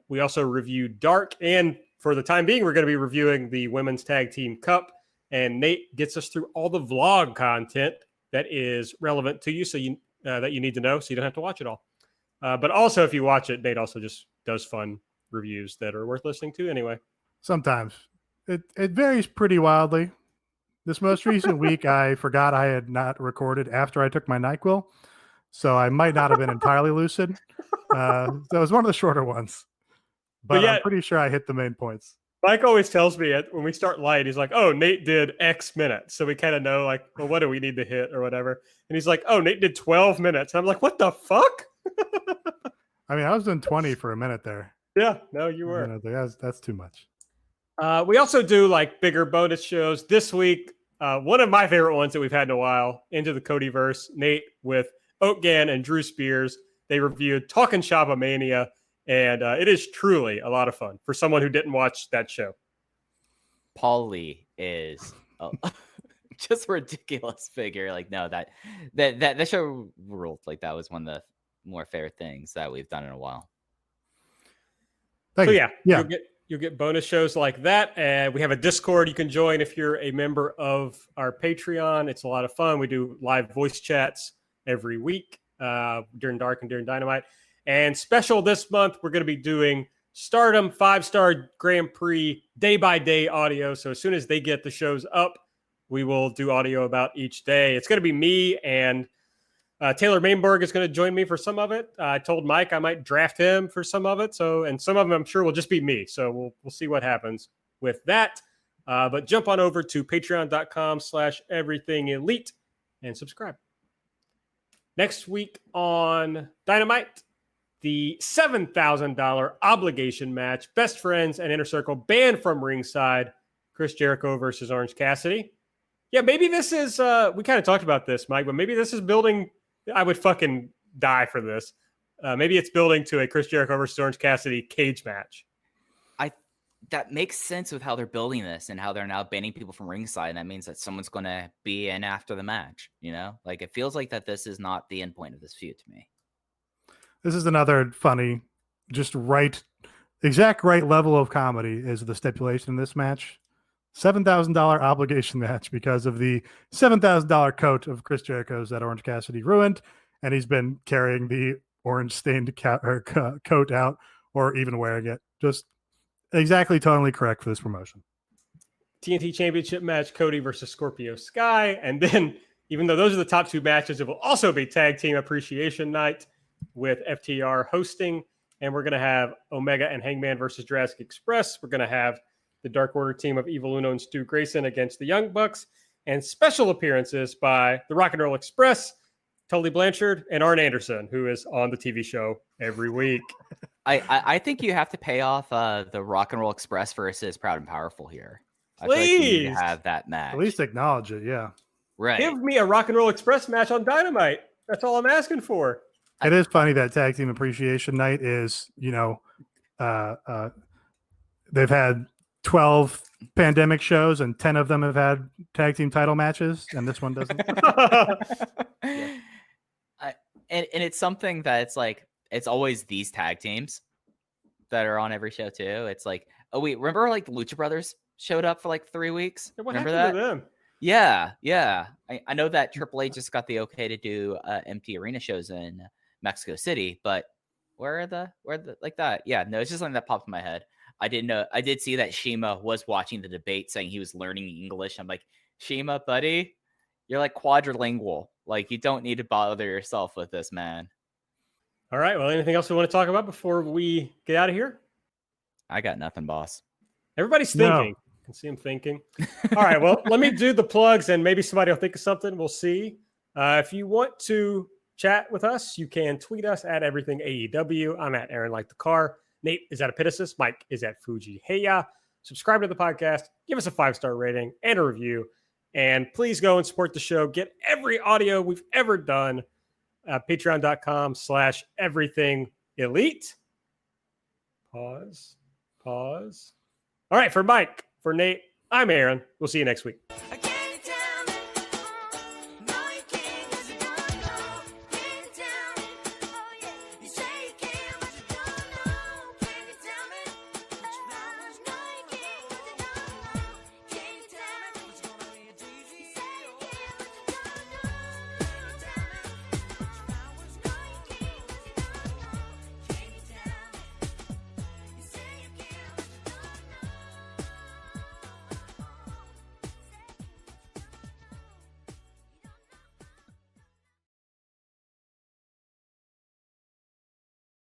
We also review Dark. And for the time being, we're going to be reviewing the Women's Tag Team Cup. And Nate gets us through all the vlog content that is relevant to you, so that you need to know, so you don't have to watch it all. But also, if you watch it, Nate also just does fun reviews that are worth listening to anyway. Sometimes. It varies pretty wildly. This most recent week, I forgot I had not recorded after I took my NyQuil, so I might not have been entirely lucid. So it was one of the shorter ones. But yeah, I'm pretty sure I hit the main points. Mike always tells me when we start Light, he's like, oh, Nate did X minutes. So we kind of know, like, well, what do we need to hit or whatever. And he's like, oh, Nate did 12 minutes. And I'm like, what the fuck? I mean, I was doing 20 for a minute there. Yeah, no, you were. That's too much. We also do like bigger bonus shows. This week, one of my favorite ones that we've had in a while, Into the Codyverse, Nate with Oatgan and Drew Spears. They reviewed Talkin' Shop Mania, and it is truly a lot of fun for someone who didn't watch that show. Paul Lee is just a ridiculous figure. Like, no, that show ruled. Like, that was one of the more fair things that we've done in a while. So yeah. You'll get bonus shows like that. And we have a Discord you can join if you're a member of our Patreon. It's a lot of fun. We do live voice chats every week during Dark and during Dynamite. And special this month, we're going to be doing Stardom 5-Star Grand Prix day-by-day audio. So as soon as they get the shows up, we will do audio about each day. It's going to be me and Taylor Mainberg is going to join me for some of it. I told Mike I might draft him for some of it. And some of them I'm sure will just be me. So we'll see what happens with that. But jump on over to patreon.com/everythingelite and subscribe. Next week on Dynamite, the $7,000 obligation match, Best Friends and Inner Circle banned from ringside, Chris Jericho versus Orange Cassidy. Yeah, maybe this is, we kind of talked about this, Mike, but maybe this is building. I would fucking die for this. Maybe it's building to a Chris Jericho versus Orange Cassidy cage match. That makes sense with how they're building this and how they're now banning people from ringside. And that means that someone's going to be in after the match. Like, it feels like that this is not the end point of this feud to me. This is another funny, exact right level of comedy is the stipulation in this match. $7,000 obligation match because of the $7,000 coat of Chris Jericho's that Orange Cassidy ruined, and he's been carrying the orange stained coat out or even wearing it. Just exactly totally correct for this promotion. TNT Championship match, Cody versus Scorpio Sky, and then even though those are the top two matches, it will also be Tag Team Appreciation Night with FTR hosting, and we're going to have Omega and Hangman versus Jurassic Express. We're going to have the Dark Order team of Evil Uno and Stu Grayson against the Young Bucks, and special appearances by the Rock and Roll Express, Tully Blanchard, and Arn Anderson, who is on the TV show every week. I think you have to pay off the Rock and Roll Express versus Proud and Powerful here. Please. I feel like you need to have that match. At least acknowledge it, yeah. Right. Give me a Rock and Roll Express match on Dynamite. That's all I'm asking for. It is funny that Tag Team Appreciation Night is, they've had 12 pandemic shows, and 10 of them have had tag team title matches, and this one doesn't. And it's something that it's like, it's always these tag teams that are on every show too. It's like, oh wait, remember like the Lucha Brothers showed up for like 3 weeks? What Remember happened that? to them? Yeah. I know that Triple H just got the okay to do empty arena shows in Mexico City, but where are the like that? Yeah, no, it's just something that popped in my head. I didn't know. I did see that Shima was watching the debate saying he was learning English. I'm like, Shima, buddy, you're like quadrilingual. Like, you don't need to bother yourself with this, man. All right. Well, anything else we want to talk about before we get out of here? I got nothing, boss. Everybody's No. thinking. I can see them thinking. All right. Well, let me do the plugs, and maybe somebody will think of something. We'll see. If you want to chat with us, you can tweet us at Everything AEW. I'm at Aaron Like the Car. Nate is at Epitasis. Mike is at Fuji Heya. Subscribe to the podcast. Give us a 5-star rating and a review. And please go and support the show. Get every audio we've ever done. Patreon.com/Everything Elite. Pause. All right. For Mike, for Nate, I'm Aaron. We'll see you next week.